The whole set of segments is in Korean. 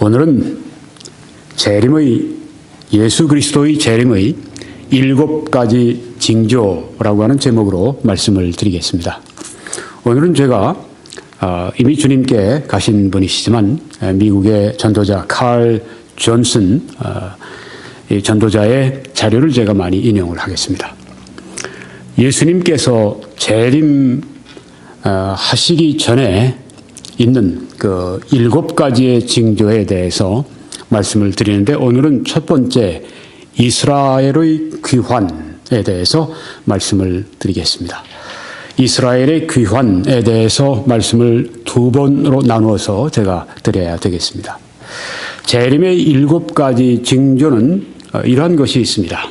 오늘은 예수 그리스도의 재림의 7가지 징조라고 하는 제목으로 말씀을 드리겠습니다. 오늘은 제가 이미 주님께 가신 분이시지만 미국의 전도자 칼 존슨 전도자의 자료를 제가 많이 인용을 하겠습니다. 예수님께서 재림하시기 전에 있는 그 7가지의 징조에 대해서 말씀을 드리는데, 오늘은 첫 번째 이스라엘의 귀환에 대해서 말씀을 드리겠습니다. 이스라엘의 귀환에 대해서 말씀을 2번으로 나누어서 제가 드려야 되겠습니다. 재림의 7가지 징조는 이러한 것이 있습니다.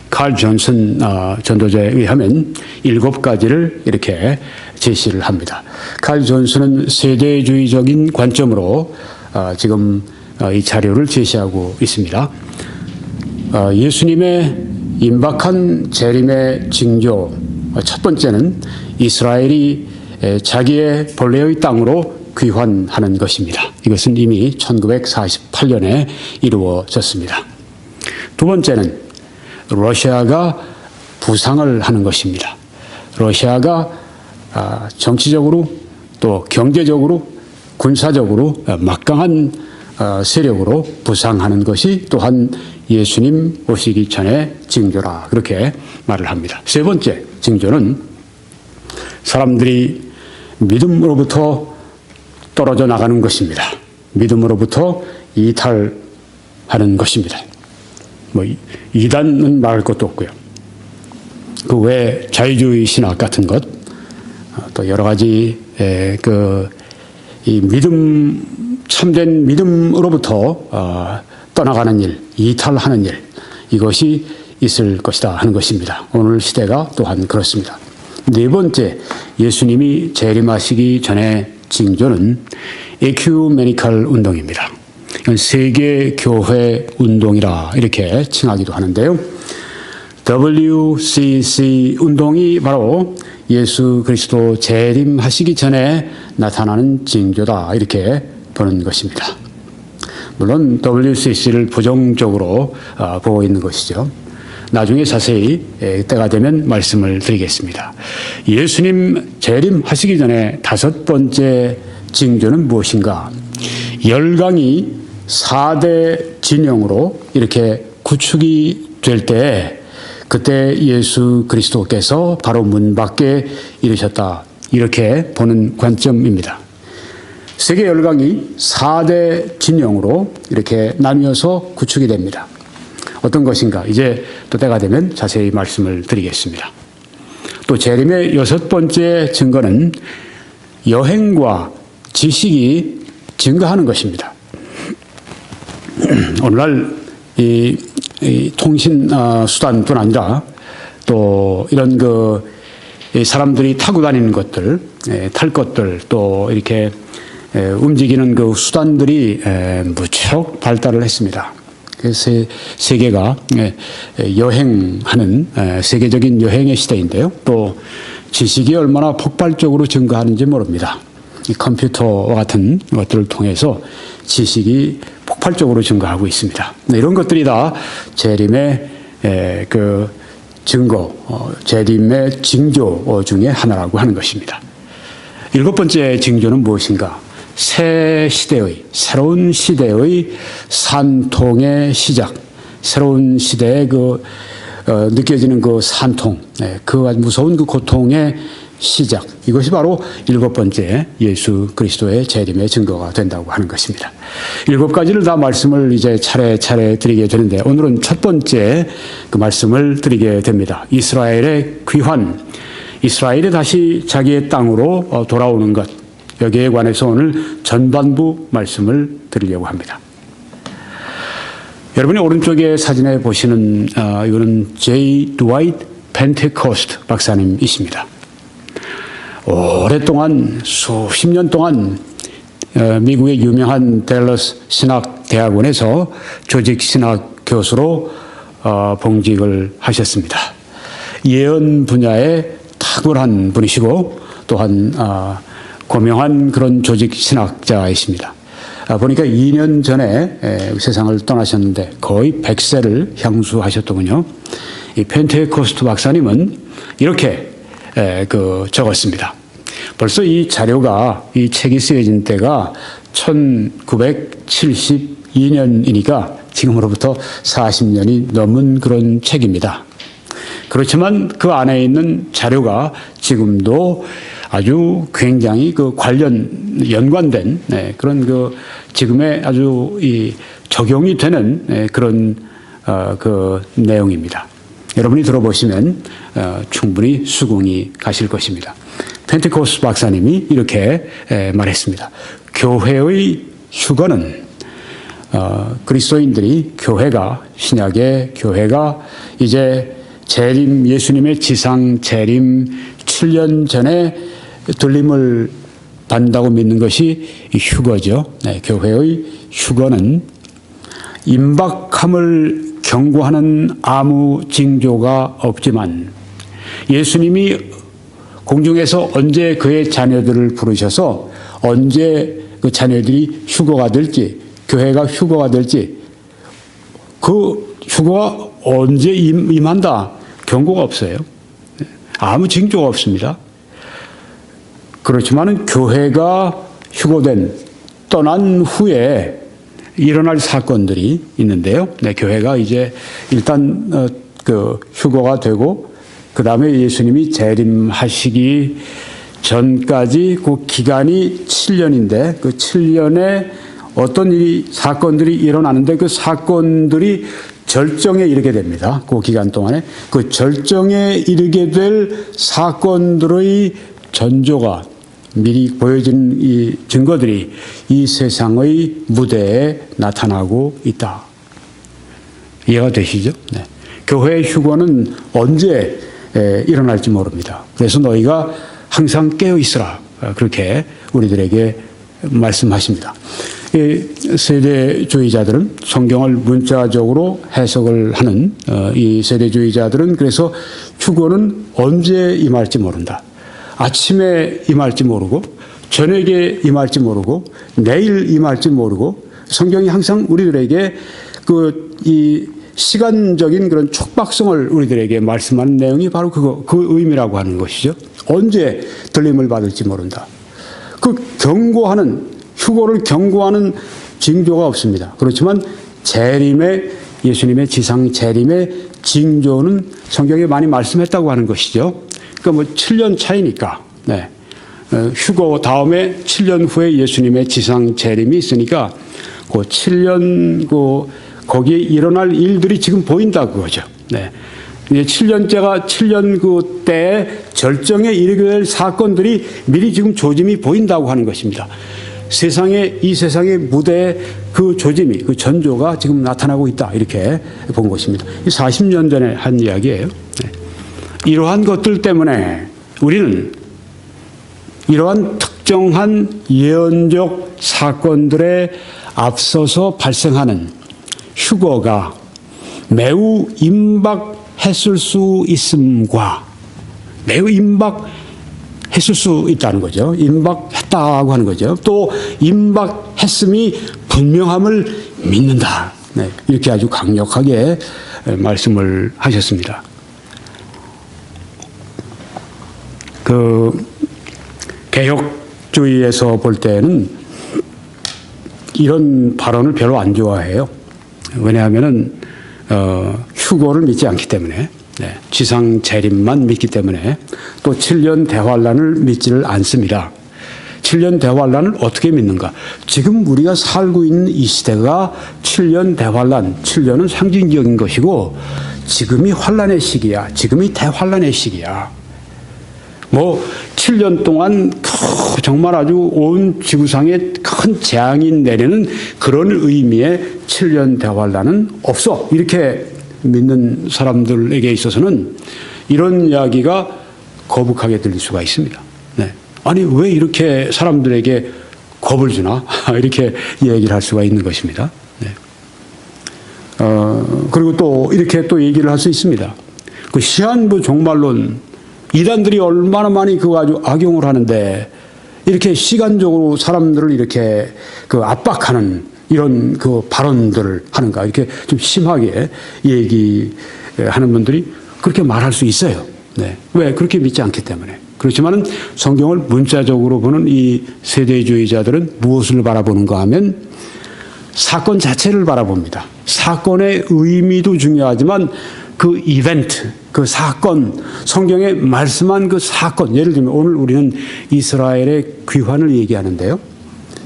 칼 존슨 전도자에 의하면 7가지를 이렇게 제시를 합니다. 칼 존슨은 세대주의적인 관점으로 지금 이 자료를 제시하고 있습니다. 예수님의 임박한 재림의 징조, 첫 번째는 이스라엘이 자기의 본래의 땅으로 귀환하는 것입니다. 이것은 이미 1948년에 이루어졌습니다. 두 번째는 러시아가 부상을 하는 것입니다. 러시아가 정치적으로 또 경제적으로 군사적으로 막강한 세력으로 부상하는 것이 또한 예수님 오시기 전에 징조라, 그렇게 말을 합니다. 세 번째 징조는 사람들이 믿음으로부터 떨어져 나가는 것입니다. 믿음으로부터 이탈하는 것입니다. 이단은 말할 것도 없고요. 그 외 자유주의 신학 같은 것, 또 여러 가지 이 참된 믿음으로부터 떠나가는 일, 이탈하는 일, 이것이 있을 것이다 하는 것입니다. 오늘 시대가 또한 그렇습니다. 네 번째, 예수님이 재림하시기 전에 징조는 에큐메니컬 운동입니다. 세계교회 운동이라 이렇게 칭하기도 하는데요. WCC 운동이 바로 예수 그리스도 재림하시기 전에 나타나는 징조다, 이렇게 보는 것입니다. 물론 WCC를 부정적으로 보고 있는 것이죠. 나중에 자세히 때가 되면 말씀을 드리겠습니다. 예수님 재림하시기 전에 5번째 징조는 무엇인가? 열강이 4대 진영으로 이렇게 구축이 될 때, 그때 예수 그리스도께서 바로 문 밖에 이르셨다, 이렇게 보는 관점입니다. 세계 열강이 4대 진영으로 이렇게 나뉘어서 구축이 됩니다. 어떤 것인가? 이제 또 때가 되면 자세히 말씀을 드리겠습니다. 또 재림의 6번째 증거는 여행과 지식이 증가하는 것입니다. 오늘날 이 통신 수단뿐 아니라 또 이런 사람들이 타고 다니는 것들, 탈 것들, 또 이렇게 움직이는 그 수단들이 무척 발달을 했습니다. 그래서 세계가 여행하는 세계적인 여행의 시대인데요. 또 지식이 얼마나 폭발적으로 증가하는지 모릅니다. 이 컴퓨터와 같은 것들을 통해서 지식이 폭발적으로 증가하고 있습니다. 이런 것들이 다 재림의 증거, 재림의 징조 중에 하나라고 하는 것입니다. 7번째 징조는 무엇인가? 새로운 시대의 산통의 시작, 새로운 시대의 느껴지는 산통, 그 아주 무서운 고통의 시작, 이것이 바로 7번째 예수 그리스도의 재림의 증거가 된다고 하는 것입니다. 7가지를 다 말씀을 이제 차례차례 드리게 되는데, 오늘은 첫 번째 그 말씀을 드리게 됩니다. 이스라엘의 귀환, 이스라엘이 다시 자기의 땅으로 돌아오는 것, 여기에 관해서 오늘 전반부 말씀을 드리려고 합니다. 여러분이 오른쪽에 사진에 보시는 이거는 J. 드와이트 펜테코스트 박사님이십니다. 오랫동안 수십 년 동안 미국의 유명한 댈러스 신학대학원에서 조직신학 교수로 봉직을 하셨습니다. 예언 분야에 탁월한 분이시고 또한 고명한 그런 조직신학자이십니다. 보니까 2년 전에 세상을 떠나셨는데 거의 100세를 향수하셨더군요. 이 펜테코스트 박사님은 이렇게 적었습니다. 벌써 이 자료가, 이 책이 쓰여진 때가 1972년이니까 지금으로부터 40년이 넘은 그런 책입니다. 그렇지만 그 안에 있는 자료가 지금도 아주 굉장히 연관된 그런 지금의 아주 적용이 되는 그런 내용입니다. 여러분이 들어보시면 충분히 수긍이 가실 것입니다. 펜테코스트 박사님이 이렇게 말했습니다. 교회의 휴거는 그리스도인들이 신약의 교회가 이제 예수님의 지상 재림 7년 전에 들림을 받는다고 믿는 것이 휴거죠. 교회의 휴거는 임박함을 경고하는 아무 징조가 없지만 예수님이 공중에서 언제 그의 자녀들을 부르셔서 언제 그 자녀들이 휴거가 될지, 교회가 휴거가 될지, 그 휴거가 언제 임한다 경고가 없어요. 아무 징조가 없습니다. 그렇지만 교회가 떠난 후에 일어날 사건들이 있는데요. 교회가 이제 일단 휴거가 되고 그 다음에 예수님이 재림하시기 전까지 그 기간이 7년인데 그 7년에 어떤 사건들이 일어나는데 그 사건들이 절정에 이르게 됩니다. 그 기간 동안에 그 절정에 이르게 될 사건들의 전조가 미리 보여진 이 증거들이 이 세상의 무대에 나타나고 있다. 이해가 되시죠? 네. 교회의 휴거는 언제 일어날지 모릅니다. 그래서 너희가 항상 깨어 있으라. 그렇게 우리들에게 말씀하십니다. 세대주의자들은 성경을 문자적으로 해석을 하는 이 세대주의자들은 그래서 휴거는 언제 임할지 모른다. 아침에 임할지 모르고 저녁에 임할지 모르고 내일 임할지 모르고 성경이 항상 우리들에게 이 시간적인 그런 촉박성을 우리들에게 말씀하는 내용이 바로 그 의미라고 하는 것이죠. 언제 들림을 받을지 모른다. 휴거를 경고하는 징조가 없습니다. 그렇지만 예수님의 지상 재림의 징조는 성경에 많이 말씀했다고 하는 것이죠. 그러니까 7년 차이니까, 휴거 다음에 7년 후에 예수님의 지상 재림이 있으니까 그 7년 거기에 일어날 일들이 지금 보인다 그거죠. 이제 7년 때에 절정에 이르게 될 사건들이 미리 지금 조짐이 보인다고 하는 것입니다. 이 세상의 무대에 그 조짐이, 그 전조가 지금 나타나고 있다. 이렇게 본 것입니다. 40년 전에 한 이야기예요. 이러한 것들 때문에 우리는 이러한 특정한 예언적 사건들에 앞서서 발생하는 휴거가 매우 임박했을 수 있음과 매우 임박했을 수 있다는 거죠. 임박했다고 하는 거죠. 또 임박했음이 분명함을 믿는다. 이렇게 아주 강력하게 말씀을 하셨습니다. 개혁주의에서 볼 때는 이런 발언을 별로 안 좋아해요. 왜냐하면은 휴거를 믿지 않기 때문에, 지상 재림만 믿기 때문에, 또 7년 대환란을 믿지를 않습니다. 7년 대환란을 어떻게 믿는가? 지금 우리가 살고 있는 이 시대가 7년 대환란, 7년은 상징적인 것이고 지금이 환란의 시기야. 지금이 대환란의 시기야. 7년 동안 정말 아주 온 지구상에 큰 재앙이 내리는 그런 의미의 7년 대환란은 없어. 이렇게 믿는 사람들에게 있어서는 이런 이야기가 거북하게 들릴 수가 있습니다. 아니 왜 이렇게 사람들에게 겁을 주나? 이렇게 얘기를 할 수가 있는 것입니다. 그리고 또 이렇게 또 얘기를 할 수 있습니다. 시한부 종말론 이단들이 얼마나 많이 그거 아주 악용을 하는데 이렇게 시간적으로 사람들을 이렇게 그 압박하는 이런 그 발언들을 하는가, 이렇게 좀 심하게 얘기하는 분들이 그렇게 말할 수 있어요. 네. 왜? 그렇게 믿지 않기 때문에. 그렇지만은 성경을 문자적으로 보는 이 세대주의자들은 무엇을 바라보는가 하면 사건 자체를 바라봅니다. 사건의 의미도 중요하지만 그 이벤트, 그 사건, 성경에 말씀한 그 사건, 예를 들면 오늘 우리는 이스라엘의 귀환을 얘기하는데요.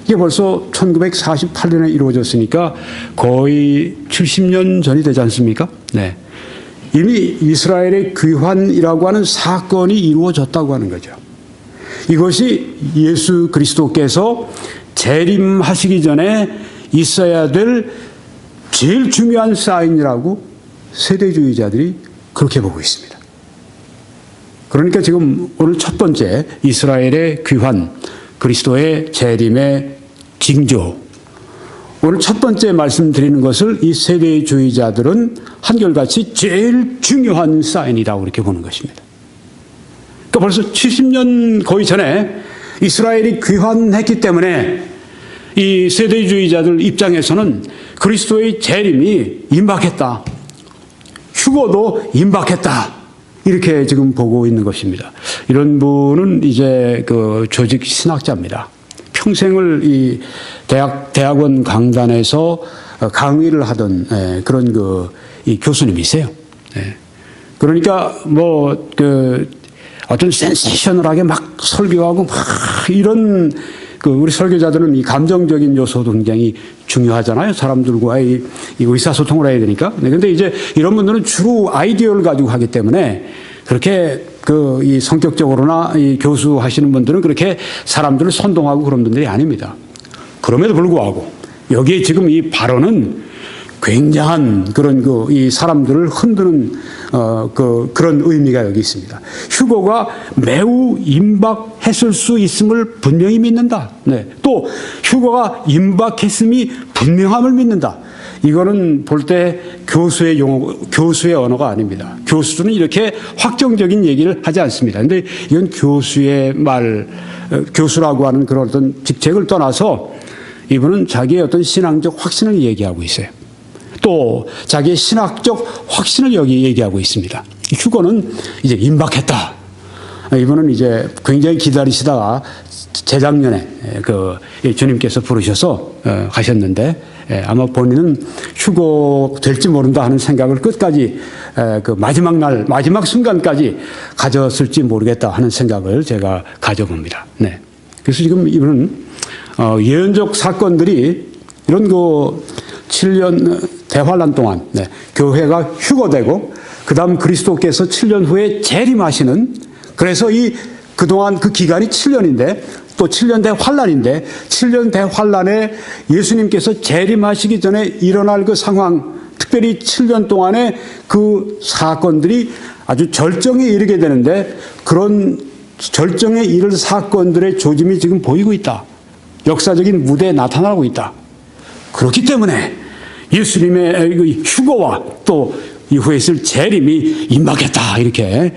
이게 벌써 1948년에 이루어졌으니까 거의 70년 전이 되지 않습니까? 네. 이미 이스라엘의 귀환이라고 하는 사건이 이루어졌다고 하는 거죠. 이것이 예수 그리스도께서 재림하시기 전에 있어야 될 제일 중요한 사인이라고 세대주의자들이 그렇게 보고 있습니다. 그러니까 지금 오늘 첫 번째 이스라엘의 귀환, 그리스도의 재림의 징조, 오늘 첫 번째 말씀드리는 것을 이 세대주의자들은 한결같이 제일 중요한 사인이라고 이렇게 보는 것입니다. 그러니까 벌써 70년 거의 전에 이스라엘이 귀환했기 때문에 이 세대주의자들 입장에서는 그리스도의 재림이 임박했다. 휴거도 임박했다. 이렇게 지금 보고 있는 것입니다. 이런 분은 이제 그 조직 신학자입니다. 평생을 이 대학원 강단에서 강의를 하던 그런 이 교수님이세요. 그러니까 뭐 그 어떤 센세셔널하게 막 설교하고 막 이런 그 우리 설교자들은 이 감정적인 요소도 굉장히 중요하잖아요. 사람들과의 이 의사소통을 해야 되니까. 근데 이제 이런 분들은 주로 아이디어를 가지고 하기 때문에 그렇게 이 성격적으로나 이 교수하시는 분들은 그렇게 사람들을 선동하고 그런 분들이 아닙니다. 그럼에도 불구하고 여기에 지금 이 발언은 굉장한 그런 이 사람들을 흔드는 그런 의미가 여기 있습니다. 휴거가 매우 임박했을 수 있음을 분명히 믿는다. 네. 또 휴거가 임박했음이 분명함을 믿는다. 이거는 볼 때 교수의 용어, 교수의 언어가 아닙니다. 교수들은 이렇게 확정적인 얘기를 하지 않습니다. 근데 이건 교수의 교수라고 하는 그런 어떤 직책을 떠나서 이분은 자기의 어떤 신앙적 확신을 얘기하고 있어요. 또 자기의 신학적 확신을 여기 얘기하고 있습니다. 휴거는 이제 임박했다. 이분은 이제 굉장히 기다리시다가 재작년에 주님께서 부르셔서 가셨는데 아마 본인은 휴거 될지 모른다 하는 생각을 끝까지 마지막 순간까지 가졌을지 모르겠다 하는 생각을 제가 가져봅니다. 네. 그래서 지금 이분은 예언적 사건들이 이런 7년 대환란 동안 교회가 휴거되고 그다음 그리스도께서 7년 후에 재림하시는, 그래서 그동안 그 기간이 7년인데 또 7년 대환란인데 7년 대환란에 예수님께서 재림하시기 전에 일어날 그 상황, 특별히 7년 동안의 그 사건들이 아주 절정에 이르게 되는데 그런 절정에 이를 사건들의 조짐이 지금 보이고 있다. 역사적인 무대에 나타나고 있다. 그렇기 때문에 예수님의 휴거와 또 이후에 있을 재림이 임박했다. 이렇게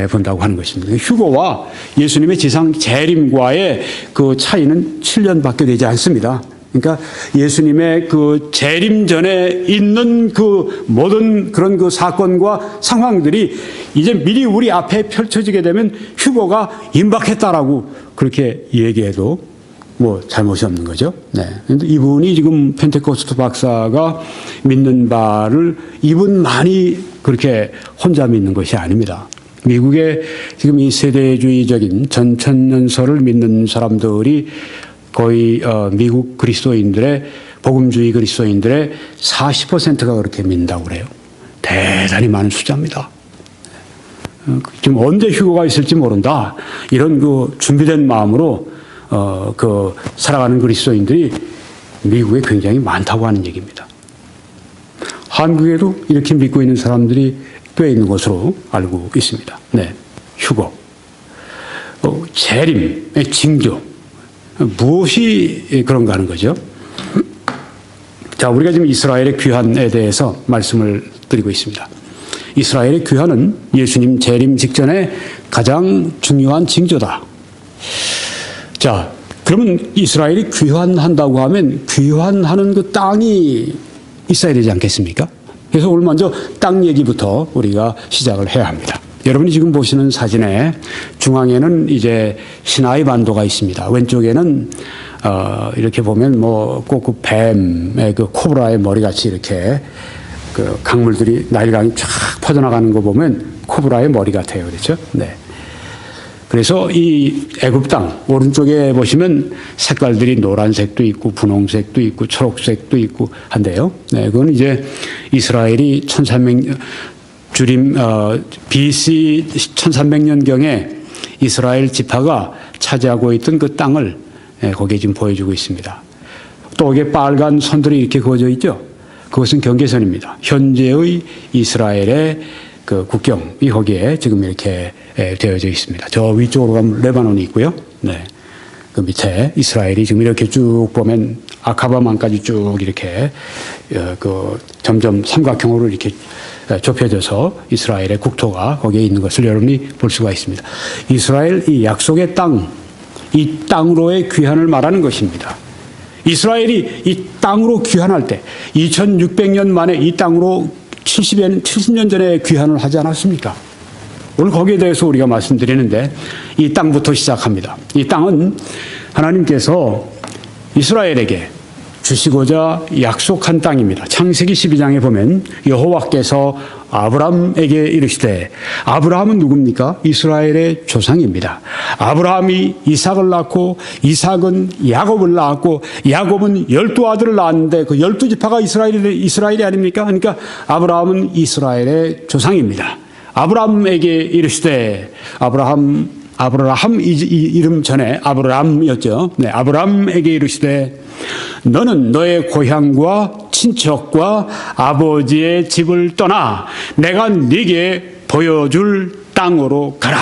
본다고 하는 것입니다. 휴거와 예수님의 지상 재림과의 그 차이는 7년밖에 되지 않습니다. 그러니까 예수님의 그 재림 전에 있는 그 모든 그런 그 사건과 상황들이 이제 미리 우리 앞에 펼쳐지게 되면 휴거가 임박했다라고 그렇게 얘기해도 뭐 잘못이 없는 거죠. 네. 근데 이분이 지금 펜테코스트 박사가 믿는 바를 이분만이 그렇게 혼자 믿는 것이 아닙니다. 미국의 지금 이 세대주의적인 전천년설을 믿는 사람들이 거의 미국 그리스도인들의 복음주의 그리스도인들의 40%가 그렇게 믿는다고 그래요. 대단히 많은 숫자입니다. 지금 언제 휴거가 있을지 모른다. 이런 준비된 마음으로 살아가는 그리스도인들이 미국에 굉장히 많다고 하는 얘기입니다. 한국에도 이렇게 믿고 있는 사람들이 꽤 있는 것으로 알고 있습니다. 네, 휴거, 재림의 징조, 무엇이 그런가 하는 거죠. 자, 우리가 지금 이스라엘의 귀환에 대해서 말씀을 드리고 있습니다. 이스라엘의 귀환은 예수님 재림 직전에 가장 중요한 징조다. 자, 그러면 이스라엘이 귀환한다고 하면 귀환하는 그 땅이 있어야 되지 않겠습니까? 그래서 오늘 먼저 땅 얘기부터 우리가 시작을 해야 합니다. 여러분이 지금 보시는 사진에 중앙에는 이제 시나이 반도가 있습니다. 왼쪽에는 이렇게 보면 뭐 꼭 그 뱀의 그 코브라의 머리같이 이렇게 그 강물들이 나일강이 쫙 퍼져나가는 거 보면 코브라의 머리 같아요. 그렇죠? 네. 그래서 이 애굽 땅 오른쪽에 보시면 색깔들이 노란색도 있고 분홍색도 있고 초록색도 있고 한데요. 네, 그건 이제 이스라엘이 1300년 BC 1300년경에 이스라엘 지파가 차지하고 있던 그 땅을 거기에 지금 보여주고 있습니다. 또 여기에 빨간 선들이 이렇게 그어져 있죠. 그것은 경계선입니다. 현재의 이스라엘의 그 국경이 거기에 지금 이렇게 되어져 있습니다. 저 위쪽으로 가면 레바논이 있고요. 네. 그 밑에 이스라엘이 지금 이렇게 쭉 보면 아카바만까지 쭉 이렇게 그 점점 삼각형으로 이렇게 좁혀져서 이스라엘의 국토가 거기에 있는 것을 여러분이 볼 수가 있습니다. 이스라엘 이 약속의 땅, 이 땅으로의 귀환을 말하는 것입니다. 이스라엘이 이 땅으로 귀환할 때 2600년 만에 이 땅으로 70년 전에 귀환을 하지 않았습니까? 오늘 거기에 대해서 우리가 말씀드리는데 이 땅부터 시작합니다. 이 땅은 하나님께서 이스라엘에게 주시고자 약속한 땅입니다. 창세기 12장에 보면 여호와께서 아브라함에게 이르시되, 아브라함은 누굽니까? 이스라엘의 조상입니다. 아브라함이 이삭을 낳고 이삭은 야곱을 낳았고 야곱은 12아들을 낳았는데 그 12지파가 이스라엘이 아닙니까? 그러니까 아브라함은 이스라엘의 조상입니다. 아브라함에게 이르시되, 아브라함 이름 전에 아브라함이었죠. 네, 아브라함에게 이르시되 너는 너의 고향과 친척과 아버지의 집을 떠나 내가 네게 보여줄 땅으로 가라.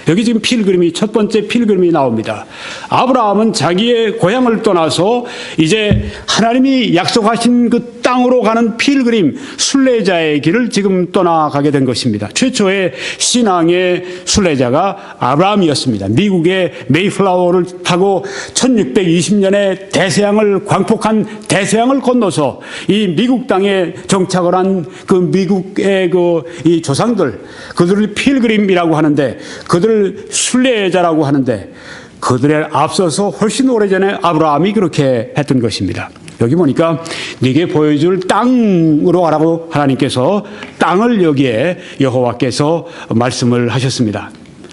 여기 지금 필그림이 첫 번째 필그림이 나옵니다. 아브라함은 자기의 고향을 떠나서 이제 하나님이 약속하신 그 땅으로 가는 필그림 순례자의 길을 지금 떠나가게 된 것입니다. 최초의 신앙의 순례자가 아브라함이었습니다. 미국의 메이플라워를 타고 1620년에 대서양을 광폭한 대서양을 건너서 이 미국 땅에 정착을 한 그 미국의 이 조상들, 그들을 필그림이라고 하는데 그들을 순례자라고 하는데 그들에 앞서서 훨씬 오래전에 아브라함이 그렇게 했던 것입니다. 여기 보니까 네게 보여줄 땅으로 가라고 하나님께서 땅을 여기에 여호와께서 말씀을 하셨습니다.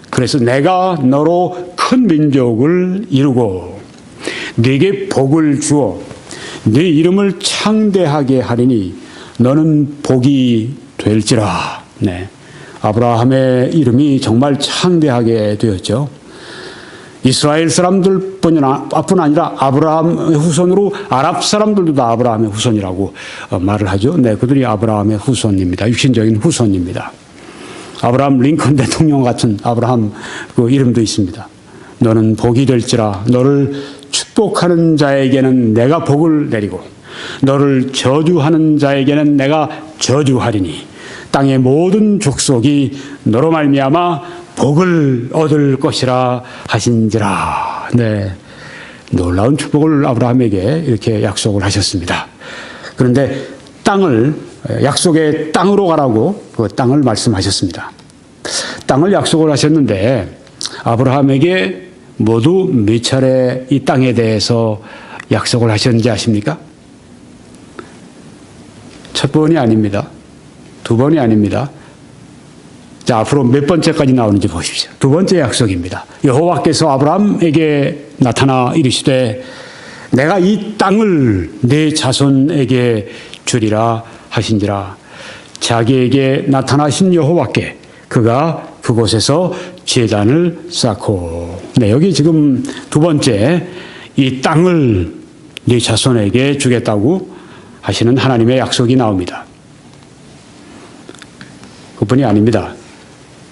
그래서 내가 너로 큰 민족을 이루고 네게 복을 주어 네 이름을 창대하게 하리니 너는 복이 될지라. 네. 아브라함의 이름이 정말 창대하게 되었죠. 이스라엘 사람들뿐 아니라 아브라함의 후손으로 아랍 사람들도 다 아브라함의 후손이라고 말을 하죠. 네, 그들이 아브라함의 후손입니다. 육신적인 후손입니다. 아브라함 링컨 대통령 같은 아브라함 그 이름도 있습니다. 너는 복이 될지라. 너를 축복하는 자에게는 내가 복을 내리고 너를 저주하는 자에게는 내가 저주하리니 땅의 모든 족속이 너로 말미암아 복을 얻을 것이라 하신지라. 네, 놀라운 축복을 아브라함에게 이렇게 약속을 하셨습니다. 그런데 땅을 약속의 땅으로 가라고 그 땅을 말씀하셨습니다. 땅을 약속을 하셨는데 아브라함에게 모두 몇 차례 이 땅에 대해서 약속을 하셨는지 아십니까? 첫 번이 아닙니다. 두 번이 아닙니다. 자, 앞으로 몇 번째까지 나오는지 보십시오. 두 번째 약속입니다. 여호와께서 아브라함에게 나타나 이르시되 내가 이 땅을 네 자손에게 주리라 하신지라. 자기에게 나타나신 여호와께 그가 그곳에서 제단을 쌓고. 네, 여기 지금 두 번째 이 땅을 네 자손에게 주겠다고 하시는 하나님의 약속이 나옵니다. 그뿐이 아닙니다.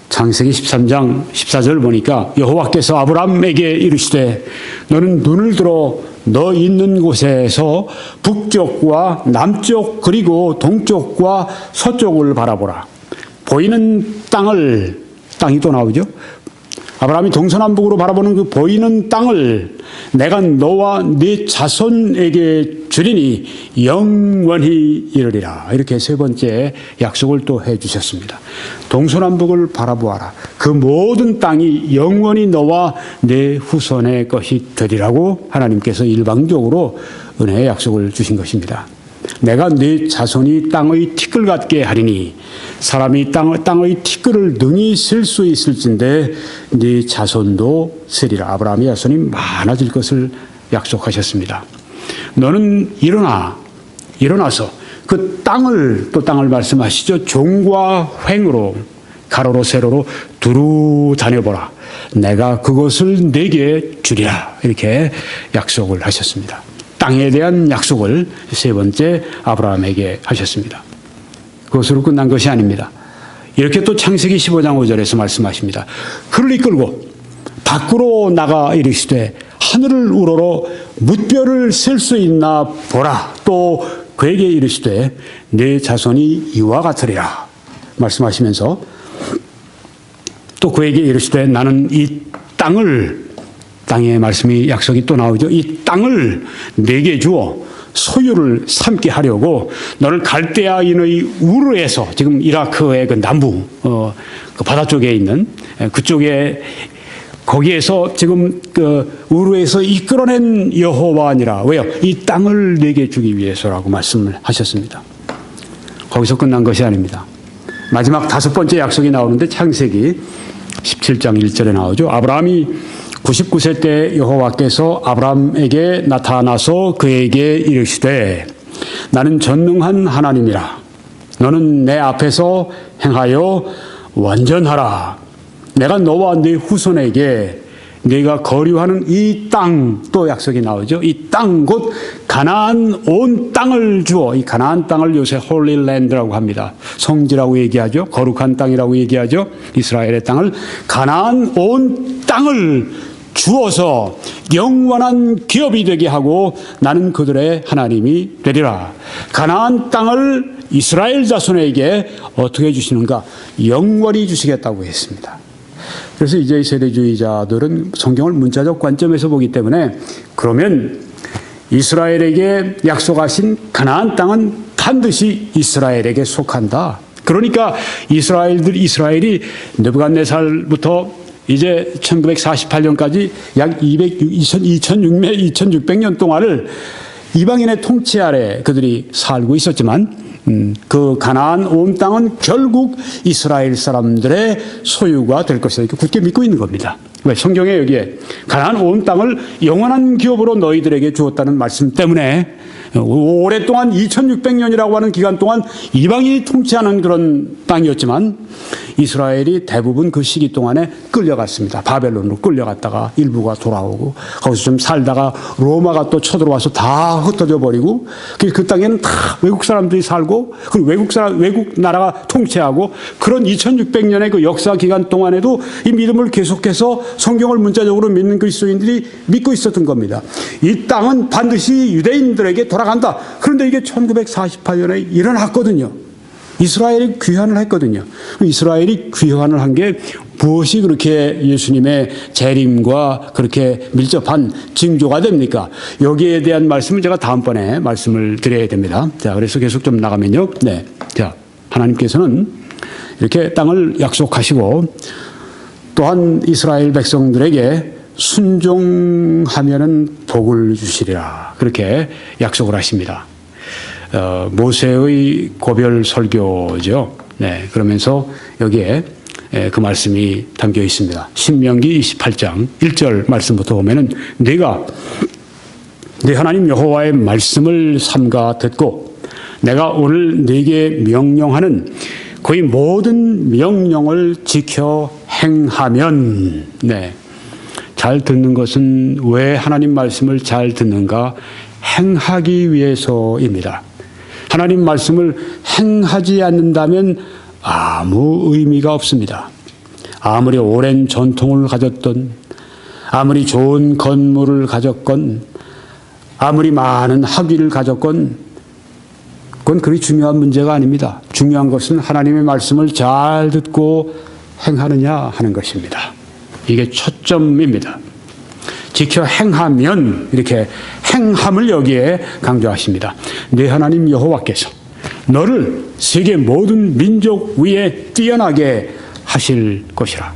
창세기 13장 14절 보니까 여호와께서 아브라함에게 이르시되 너는 눈을 들어 너 있는 곳에서 북쪽과 남쪽 그리고 동쪽과 서쪽을 바라보라. 보이는 땅이 또 나오죠. 아브라함이 동서남북으로 바라보는 그 보이는 땅을 내가 너와 네 자손에게 주리니 영원히 이르리라. 이렇게 세 번째 약속을 또 해주셨습니다. 동서남북을 바라보아라. 그 모든 땅이 영원히 너와 내 후손의 것이 되리라고 하나님께서 일방적으로 은혜의 약속을 주신 것입니다. 내가 네 자손이 땅의 티끌 같게 하리니 사람이 땅의 티끌을 능히 셀 수 있을진데 네 자손도 세리라. 아브라함의 자손이 많아질 것을 약속하셨습니다. 너는 일어나서 그 땅을 또 땅을 말씀하시죠. 종과 횡으로 가로로 세로로 두루 다녀보라. 내가 그것을 내게 주리라. 이렇게 약속을 하셨습니다. 땅에 대한 약속을 세 번째 아브라함에게 하셨습니다. 그것으로 끝난 것이 아닙니다. 이렇게 또 창세기 15장 5절에서 말씀하십니다. 그를 이끌고 밖으로 나가 이르시되 하늘을 우러러 뭇별을 셀 수 있나 보라. 또 그에게 이르시되 내 자손이 이와 같으리라. 말씀하시면서 또 그에게 이르시되 나는 이 땅의 말씀이 약속이 또 나오죠. 이 땅을 내게 주어 소유를 삼게 하려고 너를 갈대아인의 우르에서 지금 이라크의 그 남부 그 바다 쪽에 있는 그쪽에 거기에서 지금 그 우르에서 이끌어낸 여호와니라. 왜요? 이 땅을 내게 주기 위해서라고 말씀을 하셨습니다. 거기서 끝난 것이 아닙니다. 마지막 다섯 번째 약속이 나오는데 창세기 17장 1절에 나오죠. 아브라함이 99세 때 여호와께서 아브라함에게 나타나서 그에게 이르시되 나는 전능한 하나님이라. 너는 내 앞에서 행하여 완전하라. 내가 너와 네 후손에게 네가 거류하는 이 땅, 또 약속이 나오죠. 이 땅 곧 가나안 온 땅을 주어. 이 가나안 땅을 요새 홀리랜드라고 합니다. 성지라고 얘기하죠. 거룩한 땅이라고 얘기하죠. 이스라엘의 땅을 가나안 온 땅을 주어서 영원한 기업이 되게 하고 나는 그들의 하나님이 되리라. 가나안 땅을 이스라엘 자손에게 어떻게 주시는가? 영원히 주시겠다고 했습니다. 그래서 이제 세대주의자들은 성경을 문자적 관점에서 보기 때문에 그러면 이스라엘에게 약속하신 가나안 땅은 반드시 이스라엘에게 속한다. 그러니까 이스라엘이 느부갓네살부터 이제 1948년까지 약 2600년 동안을 이방인의 통치 아래 그들이 살고 있었지만 그 가나안 온 땅은 결국 이스라엘 사람들의 소유가 될 것이다. 이렇게 굳게 믿고 있는 겁니다. 왜? 성경에 여기에 가나안 온 땅을 영원한 기업으로 너희들에게 주었다는 말씀 때문에 오랫동안 2600년이라고 하는 기간 동안 이방인이 통치하는 그런 땅이었지만 이스라엘이 대부분 그 시기 동안에 끌려갔습니다. 바벨론으로 끌려갔다가 일부가 돌아오고 거기서 좀 살다가 로마가 또 쳐들어와서 다 흩어져 버리고 그 땅에는 다 외국 사람들이 살고 그리고 외국 나라가 통치하고 그런 2600년의 그 역사 기간 동안에도 이 믿음을 계속해서 성경을 문자적으로 믿는 그리스도인들이 믿고 있었던 겁니다. 이 땅은 반드시 유대인들에게 돌아간다. 그런데 이게 1948년에 일어났거든요. 이스라엘이 귀환을 했거든요. 이스라엘이 귀환을 한 게 무엇이 그렇게 예수님의 재림과 그렇게 밀접한 징조가 됩니까? 여기에 대한 말씀을 제가 다음번에 말씀을 드려야 됩니다. 자, 그래서 계속 좀 나가면요. 네. 자, 하나님께서는 이렇게 땅을 약속하시고 또한 이스라엘 백성들에게 순종하면은 복을 주시리라. 그렇게 약속을 하십니다. 모세의 고별 설교죠. 네, 그러면서 여기에 그 말씀이 담겨 있습니다. 신명기 28장 1절 말씀부터 보면은 네가 네 하나님 여호와의 말씀을 삼가 듣고 내가 오늘 네게 명령하는 거의 모든 명령을 지켜 행하면, 네, 잘 듣는 것은 왜 하나님 말씀을 잘 듣는가? 행하기 위해서입니다. 하나님 말씀을 행하지 않는다면 아무 의미가 없습니다. 아무리 오랜 전통을 가졌던, 아무리 좋은 건물을 가졌건, 아무리 많은 학위를 가졌건, 그건 그리 중요한 문제가 아닙니다. 중요한 것은 하나님의 말씀을 잘 듣고 행하느냐 하는 것입니다. 이게 초점입니다. 지켜 행하면, 이렇게 행함을 여기에 강조하십니다. 네 하나님 여호와께서 너를 세계 모든 민족 위에 뛰어나게 하실 것이라.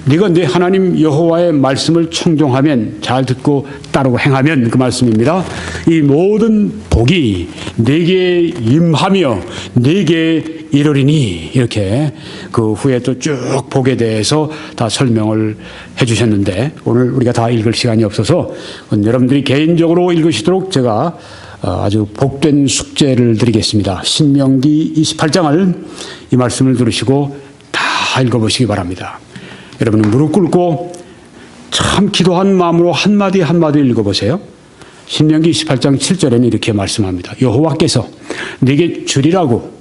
네가 네 하나님 여호와의 말씀을 청종하면, 잘 듣고 따르고 행하면, 그 말씀입니다. 이 모든 복이 네게 임하며 네게 이르리니, 이렇게 그 후에 또 쭉 복에 대해서 다 설명을 해주셨는데, 오늘 우리가 다 읽을 시간이 없어서 여러분들이 개인적으로 읽으시도록 제가 아주 복된 숙제를 드리겠습니다. 신명기 28장을 이 말씀을 들으시고 다 읽어보시기 바랍니다. 여러분은 무릎 꿇고 참 기도한 마음으로 한마디 한마디 읽어보세요. 신명기 28장 7절에는 이렇게 말씀합니다. 여호와께서 네게 주리라고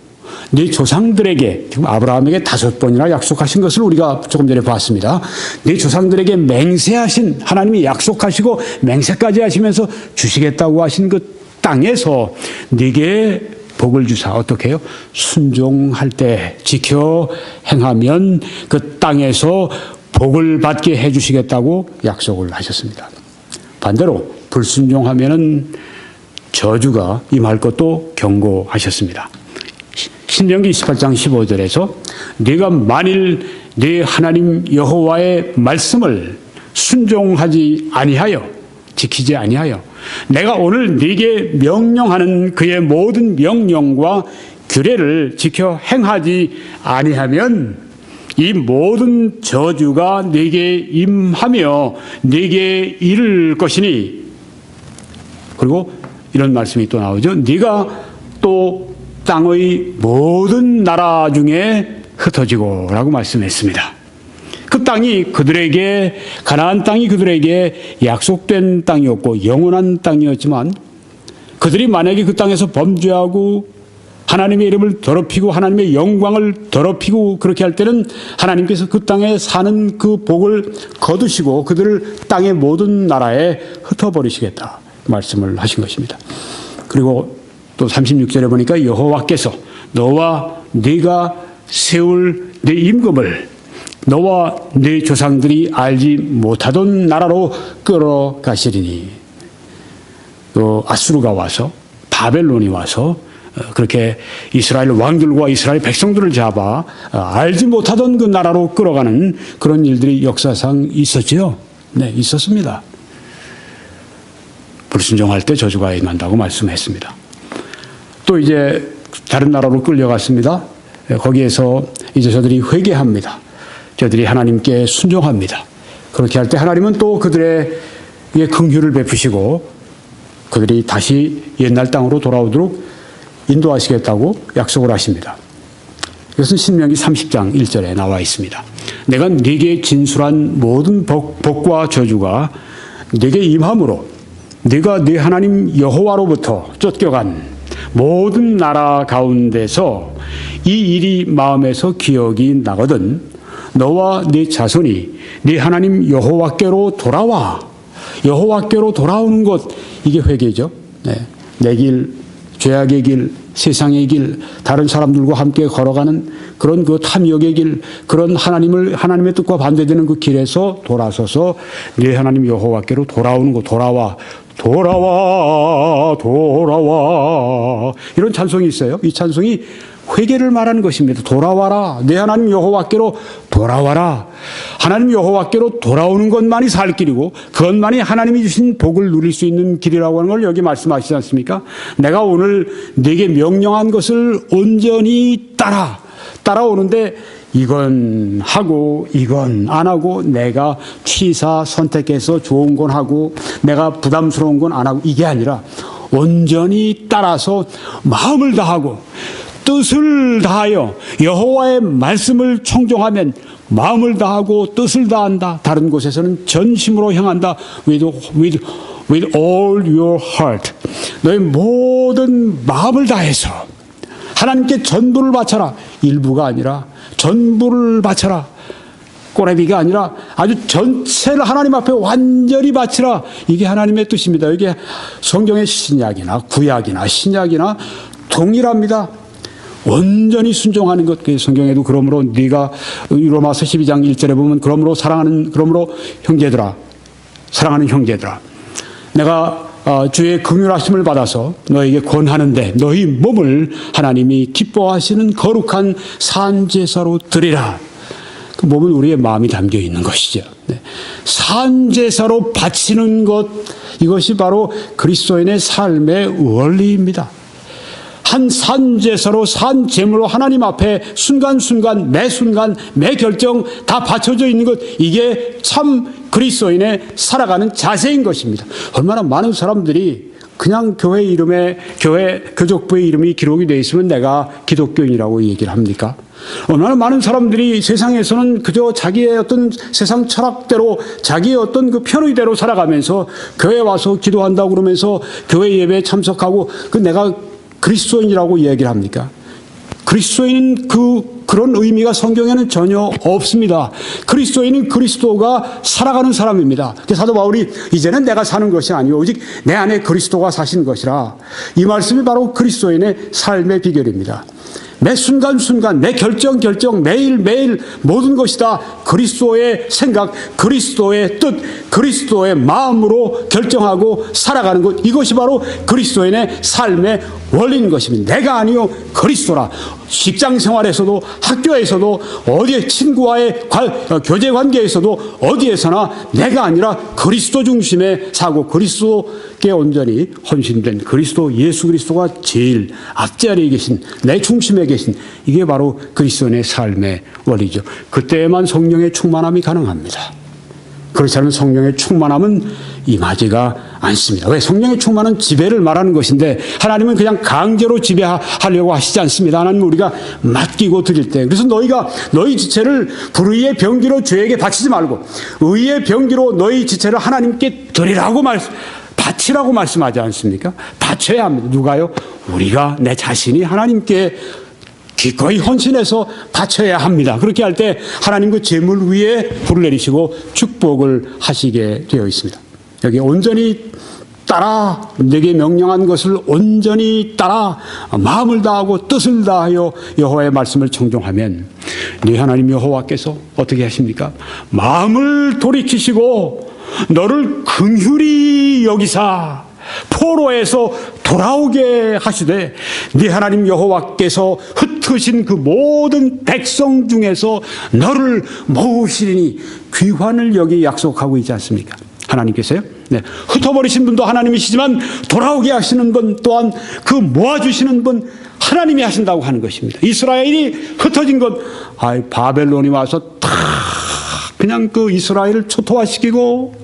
네 조상들에게, 지금 아브라함에게 5번이나 약속하신 것을 우리가 조금 전에 봤습니다. 네 조상들에게 맹세하신, 하나님이 약속하시고 맹세까지 하시면서 주시겠다고 하신 그 땅에서 네게 복을 주사, 어떻게 해요? 순종할 때, 지켜 행하면 그 땅에서 복을 받게 해주시겠다고 약속을 하셨습니다. 반대로 불순종하면은 저주가 임할 것도 경고하셨습니다. 신명기 28장 15절에서 네가 만일 네 하나님 여호와의 말씀을 순종하지 아니하여, 지키지 아니하여 내가 오늘 네게 명령하는 그의 모든 명령과 규례를 지켜 행하지 아니하면 이 모든 저주가 네게 임하며 네게 이를 것이니, 그리고 이런 말씀이 또 나오죠. 네가 또 땅의 모든 나라 중에 흩어지고 라고 말씀했습니다. 그 땅이 그들에게, 가나안 땅이 그들에게 약속된 땅이었고 영원한 땅이었지만, 그들이 만약에 그 땅에서 범죄하고 하나님의 이름을 더럽히고 하나님의 영광을 더럽히고 그렇게 할 때는 하나님께서 그 땅에 사는 그 복을 거두시고 그들을 땅의 모든 나라에 흩어버리시겠다 말씀을 하신 것입니다. 그리고 또 36절에 보니까 여호와께서 너와 네가 세울 네 임금을 너와 네 조상들이 알지 못하던 나라로 끌어가시리니, 또 아수르가 와서, 바벨론이 와서 그렇게 이스라엘 왕들과 이스라엘 백성들을 잡아 알지 못하던 그 나라로 끌어가는 그런 일들이 역사상 있었지요. 네, 있었습니다. 불순종할 때 저주가 임한다고 말씀했습니다. 또 이제 다른 나라로 끌려갔습니다. 거기에서 이제 저들이 회개합니다. 저들이 하나님께 순종합니다. 그렇게 할 때 하나님은 또 그들에게 긍휼을 베푸시고 그들이 다시 옛날 땅으로 돌아오도록 인도하시겠다고 약속을 하십니다. 이것은 신명기 30장 1절에 나와 있습니다. 내가 네게 진술한 모든 복과 저주가 네게 임함으로 네가 네 하나님 여호와로부터 쫓겨간 모든 나라 가운데서 이 일이 마음에서 기억이 나거든 너와 네 자손이 네 하나님 여호와께로 돌아와. 여호와께로 돌아오는 것, 이게 회개죠. 네. 내 길, 죄악의 길, 세상의 길, 다른 사람들과 함께 걸어가는 그런 그 탐욕의 길, 그런 하나님의 뜻과 반대되는 그 길에서 돌아서서 네 하나님 여호와께로 돌아오는 것, 돌아와. 이런 찬송이 있어요. 이 찬송이 회개를 말하는 것입니다. 돌아와라. 내 하나님 여호와께로 돌아와라. 하나님 여호와께로 돌아오는 것만이 살 길이고 그것만이 하나님이 주신 복을 누릴 수 있는 길이라고 하는 걸 여기 말씀하시지 않습니까? 내가 오늘 네게 명령한 것을 온전히 따라오는데 이건 하고 이건 안 하고, 내가 취사 선택해서 좋은 건 하고 내가 부담스러운 건 안 하고, 이게 아니라 온전히 따라서 마음을 다하고 뜻을 다하여 여호와의 말씀을 청종하면 마음을 다하고 뜻을 다한다. 다른 곳에서는 전심으로 향한다. with all your heart. 너의 모든 마음을 다해서 하나님께 전부를 바쳐라. 일부가 아니라 전부를 바쳐라. 꼬레비가 아니라 아주 전체를 하나님 앞에 완전히 바치라. 이게 하나님의 뜻입니다. 이게 성경의 신약이나 구약이나 신약이나 동일합니다. 온전히 순종하는 것. 그 성경에도 그러므로 네가 로마서 12장 1절에 보면 그러므로 형제들아, 사랑하는 형제들아, 내가 주의 긍휼하심을 받아서 너에게 권하는데 너희 몸을 하나님이 기뻐하시는 거룩한 산제사로 드리라. 그 몸은 우리의 마음이 담겨 있는 것이죠. 네. 산제사로 바치는 것, 이것이 바로 그리스도인의 삶의 원리입니다. 한 산제사로 산제물로 하나님 앞에 순간순간 매 결정 다 바쳐져 있는 것, 이게 참 그리스도인의 살아가는 자세인 것입니다. 얼마나 많은 사람들이 그냥 교회 이름에 교족부의 이름이 기록이 되어 있으면 내가 기독교인이라고 얘기를 합니까? 얼마나 많은 사람들이 세상에서는 그저 자기의 어떤 세상 철학대로 자기의 어떤 그 편의대로 살아가면서 교회 와서 기도한다고 그러면서 교회 예배에 참석하고 내가 그리스도인이라고 얘기를 합니까? 그리스도인은 그런 의미가 성경에는 전혀 없습니다. 그리스도인은 그리스도가 살아가는 사람입니다. 사도 바울이 이제는 내가 사는 것이 아니오 오직 내 안에 그리스도가 사신 것이라, 이 말씀이 바로 그리스도인의 삶의 비결입니다. 매 순간순간, 매 결정, 매일매일 모든 것이 다 그리스도의 생각, 그리스도의 뜻, 그리스도의 마음으로 결정하고 살아가는 것, 이것이 바로 그리스도인의 삶의 원리인 것입니다. 내가 아니요 그리스도라. 직장 생활에서도, 학교에서도, 어디에 친구와의 교제 관계에서도 어디에서나 내가 아니라 그리스도 중심의 사고, 그리스도께 온전히 헌신된 그리스도, 예수 그리스도가 제일 앞자리에 계신, 내 중심에 계신, 이게 바로 그리스도인의 삶의 원리죠. 그때에만 성령의 충만함이 가능합니다. 그렇지 않으면 성령의 충만함은 임하지가 않습니다. 왜? 성령의 충만은 지배를 말하는 것인데 하나님은 그냥 강제로 지배하려고 하시지 않습니다. 하나님은 우리가 맡기고 드릴 때, 그래서 너희 지체를 불의의 병기로 죄에게 바치지 말고 의의 병기로 너희 지체를 하나님께 드리라고 바치라고 말씀하지 않습니까? 바쳐야 합니다. 누가요? 우리가, 내 자신이 하나님께 기꺼이 헌신해서 바쳐야 합니다. 그렇게 할 때 하나님 그 제물 위에 불을 내리시고 축복을 하시게 되어 있습니다. 여기 온전히 따라, 내게 명령한 것을 온전히 따라 마음을 다하고 뜻을 다하여 여호와의 말씀을 청종하면 네 하나님 여호와께서 어떻게 하십니까? 마음을 돌이키시고 너를 긍휼히 여기사 포로에서 돌아오게 하시되 네 하나님 여호와께서 흩으신 그 모든 백성 중에서 너를 모으시리니 귀환을 여기 약속하고 있지 않습니까? 하나님께서요. 네. 흩어버리신 분도 하나님이시지만 돌아오게 하시는 분 또한 그 모아주시는 분 하나님이 하신다고 하는 것입니다. 이스라엘이 흩어진 것, 바벨론이 와서 다 그냥 그 이스라엘을 초토화시키고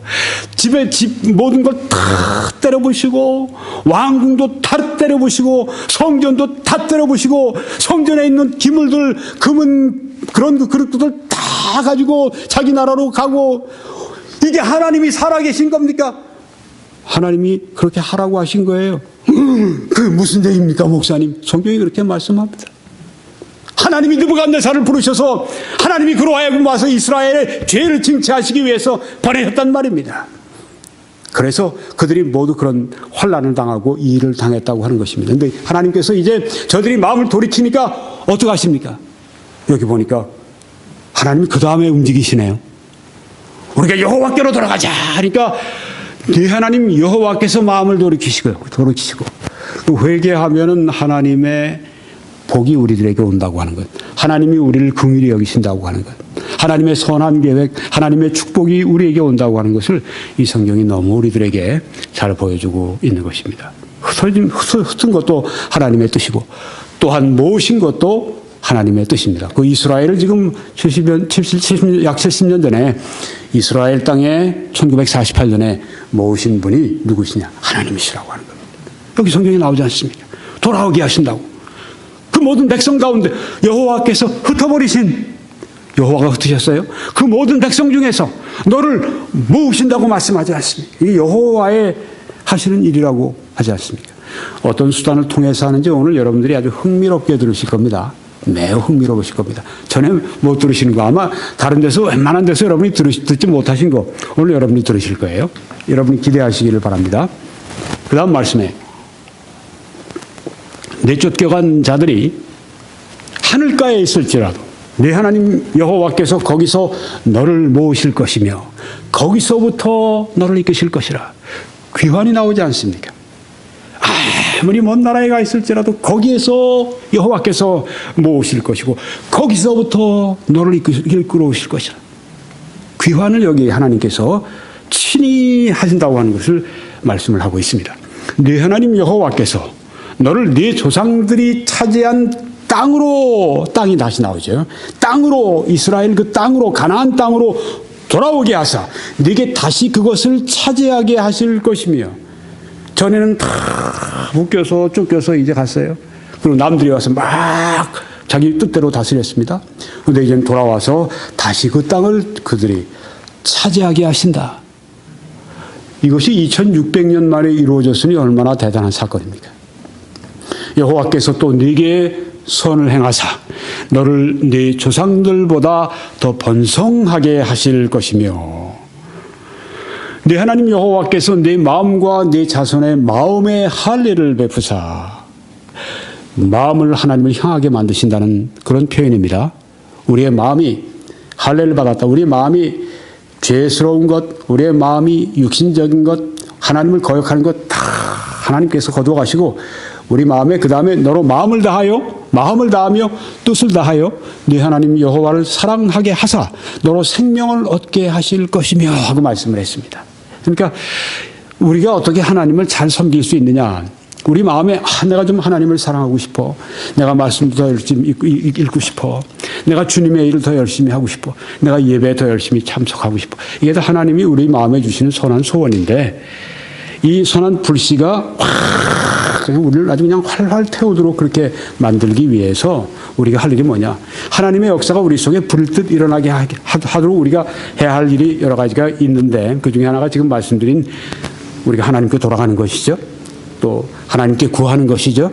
모든 걸 다 때려부시고 왕궁도 다 때려부시고 성전도 다 때려부시고 성전에 있는 기물들, 금은 그런 그 그릇들 다 가지고 자기 나라로 가고, 이게 하나님이 살아계신 겁니까? 하나님이 그렇게 하라고 하신 거예요. 그게 무슨 얘기입니까, 목사님? 성경이 그렇게 말씀합니다. 하나님이 느부갓네살을 부르셔서 하나님이 그로 하여금 와서 이스라엘의 죄를 징체하시기 위해서 보내셨단 말입니다. 그래서 그들이 모두 그런 환난을 당하고 이 일을 당했다고 하는 것입니다. 그런데 하나님께서 이제 저들이 마음을 돌이키니까 어떻게 하십니까? 여기 보니까 하나님이 그 다음에 움직이시네요. 우리가 여호와께로 돌아가자 하니까 네 하나님 여호와께서 마음을 돌이키시고 회개하면은 하나님의 복이 우리들에게 온다고 하는 것, 하나님이 우리를 긍휼히 여기신다고 하는 것, 하나님의 선한 계획, 하나님의 축복이 우리에게 온다고 하는 것을 이 성경이 너무 우리들에게 잘 보여주고 있는 것입니다. 흩은 것도 하나님의 뜻이고 또한 모으신 것도 하나님의 뜻입니다. 그 이스라엘을 지금 약 70년 전에 이스라엘 땅에 1948년에 모으신 분이 누구시냐? 하나님이시라고 하는 겁니다. 여기 성경에 나오지 않습니까? 돌아오게 하신다고. 그 모든 백성 가운데 여호와께서 흩어버리신, 여호와가 흩으셨어요? 그 모든 백성 중에서 너를 모으신다고 말씀하지 않습니까? 이게 여호와의 하시는 일이라고 하지 않습니까? 어떤 수단을 통해서 하는지 오늘 여러분들이 아주 흥미롭게 들으실 겁니다. 매우 흥미로우실 겁니다. 전에 못 들으시는 거, 아마 다른 데서 웬만한 데서 여러분이 듣지 못하신 거 오늘 여러분이 들으실 거예요. 여러분이 기대하시기를 바랍니다. 그 다음 말씀에 내쫓겨간 자들이 하늘가에 있을지라도 네 하나님 여호와께서 거기서 너를 모으실 것이며 거기서부터 너를 이끄실 것이라. 귀환이 나오지 않습니까? 아무리 먼 나라에 가 있을지라도 거기에서 여호와께서 모으실 것이고 거기서부터 너를 이끌어 오실 것이라. 귀환을 여기 하나님께서 친히 하신다고 하는 것을 말씀을 하고 있습니다. 네 하나님 여호와께서 너를 네 조상들이 차지한 땅으로, 땅이 다시 나오죠. 땅으로, 이스라엘 그 땅으로, 가나안 땅으로 돌아오게 하사 네게 다시 그것을 차지하게 하실 것이며. 전에는 다 묶여서 쫓겨서 이제 갔어요. 그리고 남들이 와서 막 자기 뜻대로 다스렸습니다. 그런데 이제 돌아와서 다시 그 땅을 그들이 차지하게 하신다. 이것이 2600년 만에 이루어졌으니 얼마나 대단한 사건입니까? 여호와께서 또 네게 선을 행하사 너를 네 조상들보다 더 번성하게 하실 것이며 네 하나님 여호와께서 네 마음과 네 자손의 마음에 할례를 베푸사. 마음을 하나님을 향하게 만드신다는 그런 표현입니다. 우리의 마음이 할례를 받았다. 우리의 마음이 죄스러운 것, 우리의 마음이 육신적인 것, 하나님을 거역하는 것 다 하나님께서 거두어가시고 우리 마음에 그 다음에 너로 마음을 다하며 뜻을 다하여 네 하나님 여호와를 사랑하게 하사 너로 생명을 얻게 하실 것이며 하고 말씀을 했습니다. 그러니까 우리가 어떻게 하나님을 잘 섬길 수 있느냐. 우리 마음에 내가 좀 하나님을 사랑하고 싶어. 내가 말씀도 더 열심히 읽고 싶어. 내가 주님의 일을 더 열심히 하고 싶어. 내가 예배에 더 열심히 참석하고 싶어. 이게 다 하나님이 우리 마음에 주시는 선한 소원인데 이 선한 불씨가 우리를 아주 그냥 활활 태우도록 그렇게 만들기 위해서 우리가 할 일이 뭐냐. 하나님의 역사가 우리 속에 불뜻 일어나게 하도록 우리가 해야 할 일이 여러 가지가 있는데 그중에 하나가 지금 말씀드린 우리가 하나님께 돌아가는 것이죠. 또 하나님께 구하는 것이죠.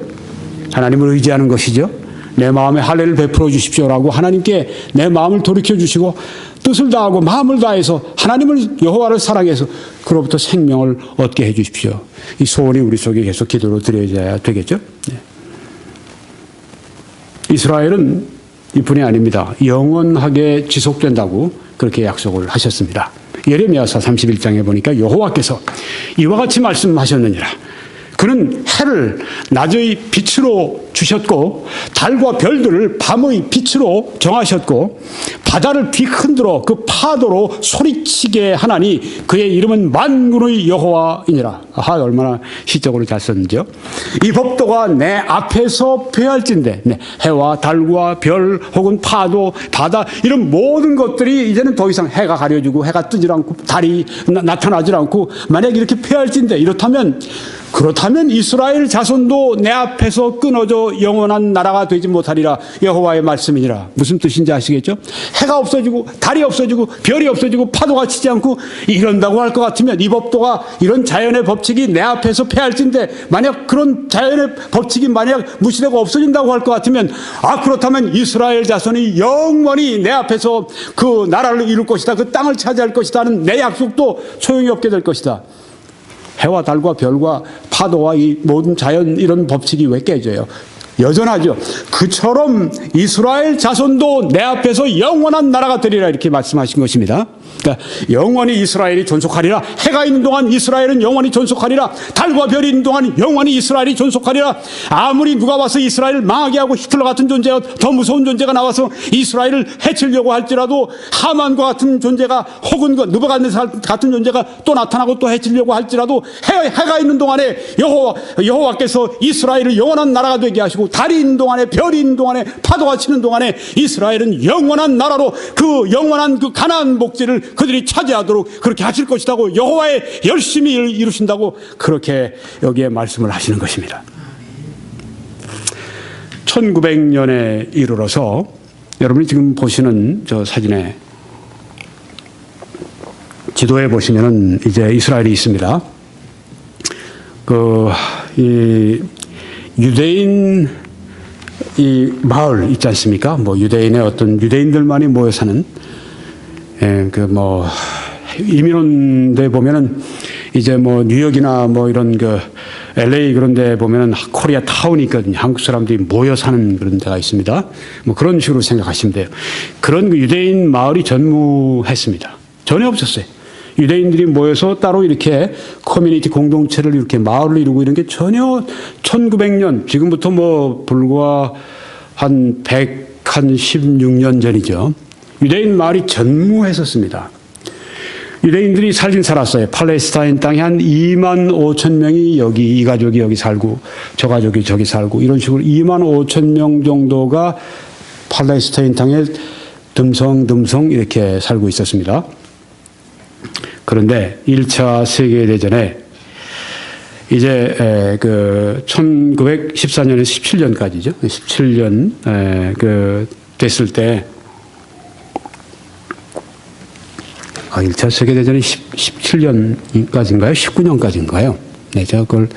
하나님을 의지하는 것이죠. 내 마음에 할례를 베풀어 주십시오라고 하나님께 내 마음을 돌이켜 주시고 뜻을 다하고 마음을 다해서 하나님을 여호와를 사랑해서 그로부터 생명을 얻게 해 주십시오. 이 소원이 우리 속에 계속 기도로 드려져야 되겠죠. 네. 이스라엘은 이뿐이 아닙니다. 영원하게 지속된다고 그렇게 약속을 하셨습니다. 예레미야서 31장에 보니까 여호와께서 이와 같이 말씀하셨느니라. 그는 해를 낮의 빛으로 주셨고 달과 별들을 밤의 빛으로 정하셨고 바다를 뒤흔들어 그 파도로 소리치게 하나니 그의 이름은 만군의 여호와이니라. 아하, 얼마나 시적으로 잘 썼는지요. 이 법도가 내 앞에서 폐할진대. 네, 해와 달과 별 혹은 파도, 바다 이런 모든 것들이 이제는 더 이상 해가 가려지고 해가 뜨질 않고 달이 나타나질 않고 만약 이렇게 폐할진대. 그렇다면 이스라엘 자손도 내 앞에서 끊어져 영원한 나라가 되지 못하리라. 여호와의 말씀이니라. 무슨 뜻인지 아시겠죠? 해가 없어지고 달이 없어지고 별이 없어지고 파도가 치지 않고 이런다고 할 것 같으면 이 법도가 이런 자연의 법칙이 내 앞에서 폐할진데 만약 그런 자연의 법칙이 만약 무시되고 없어진다고 할 것 같으면 그렇다면 이스라엘 자손이 영원히 내 앞에서 그 나라를 이룰 것이다. 그 땅을 차지할 것이다 하는 내 약속도 소용이 없게 될 것이다. 해와 달과 별과 파도와 이 모든 자연 이런 법칙이 왜 깨져요? 여전하죠. 그처럼 이스라엘 자손도 내 앞에서 영원한 나라가 되리라 이렇게 말씀하신 것입니다. 그러니까 영원히 이스라엘이 존속하리라. 해가 있는 동안 이스라엘은 영원히 존속하리라. 달과 별이 있는 동안 영원히 이스라엘이 존속하리라. 아무리 누가 와서 이스라엘을 망하게 하고 히틀러 같은 존재가 더 무서운 존재가 나와서 이스라엘을 해치려고 할지라도 하만과 같은 존재가 혹은 느부갓네살 같은 존재가 또 나타나고 또 해치려고 할지라도 해가 있는 동안에 여호와께서 이스라엘을 영원한 나라가 되게 하시고 달이 있는 동안에 별이 있는 동안에 파도가 치는 동안에 이스라엘은 영원한 나라로 그 영원한 그 가나안 복지를 그들이 차지하도록 그렇게 하실 것이라고 여호와의 열심히 이루신다고 그렇게 여기에 말씀을 하시는 것입니다. 1900년에 이르러서 여러분이 지금 보시는 저 사진에 지도에 보시면은 이제 이스라엘이 있습니다. 이 유대인 이 마을 있지 않습니까? 뭐 유대인의 어떤 유대인들만이 모여 사는 이민원대 보면은 이제 뭐 뉴욕이나 뭐 이런 LA 그런 데 보면은 코리아 타운이 있거든요. 한국 사람들이 모여 사는 그런 데가 있습니다. 뭐 그런 식으로 생각하시면 돼요. 그런 그 유대인 마을이 전무했습니다. 전혀 없었어요. 유대인들이 모여서 따로 이렇게 커뮤니티 공동체를 이렇게 마을을 이루고 이런 게 전혀 1900년, 지금부터 뭐 불과 한 116년 전이죠. 유대인 마을이 전무했었습니다. 유대인들이 살긴 살았어요. 팔레스타인 땅에 한 2만 5천 명이 여기, 이 가족이 여기 살고 저 가족이 저기 살고 이런 식으로 2만 5천 명 정도가 팔레스타인 땅에 듬성듬성 이렇게 살고 있었습니다. 그런데 1차 세계대전에 이제 그 1914년에서 17년까지죠. 17년 그 됐을 때 1차 세계대전이 17년까지인가요? 19년까지인가요? 네, 제가 그걸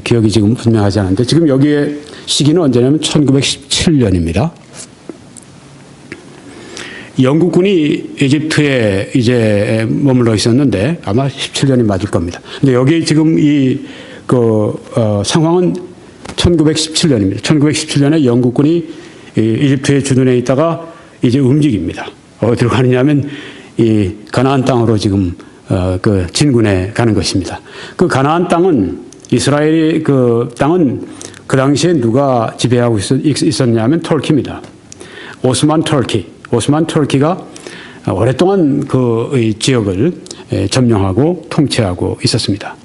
기억이 지금 분명하지 않은데 지금 여기에 시기는 언제냐면 1917년입니다. 영국군이 이집트에 이제 머물러 있었는데 아마 17년이 맞을 겁니다. 근데 여기 지금 상황은 1917년입니다. 1917년에 영국군이 이집트에 주둔해 있다가 이제 움직입니다. 어디로 가느냐면 이 가나안 땅으로 지금 그 진군해 가는 것입니다. 그 가나안 땅은 이스라엘의 그 땅은 그 당시에 누가 지배하고 있었냐면 터키입니다. 오스만 터키가 오랫동안 그 지역을 점령하고 통치하고 있었습니다.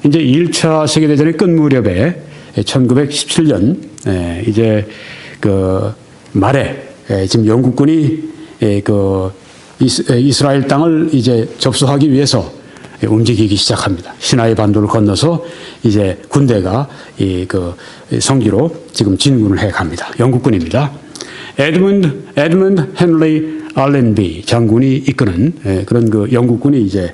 이제 1차 세계대전의 끝 무렵에 1917년 이제 그 말에 지금 영국군이 그 이스라엘 땅을 이제 접수하기 위해서 움직이기 시작합니다. 시나이 반도를 건너서 이제 군대가 그 성지로 지금 진군을 해 갑니다. 영국군입니다. 에드문드 헨리 알렌비 장군이 이끄는 그런 그 영국군이 이제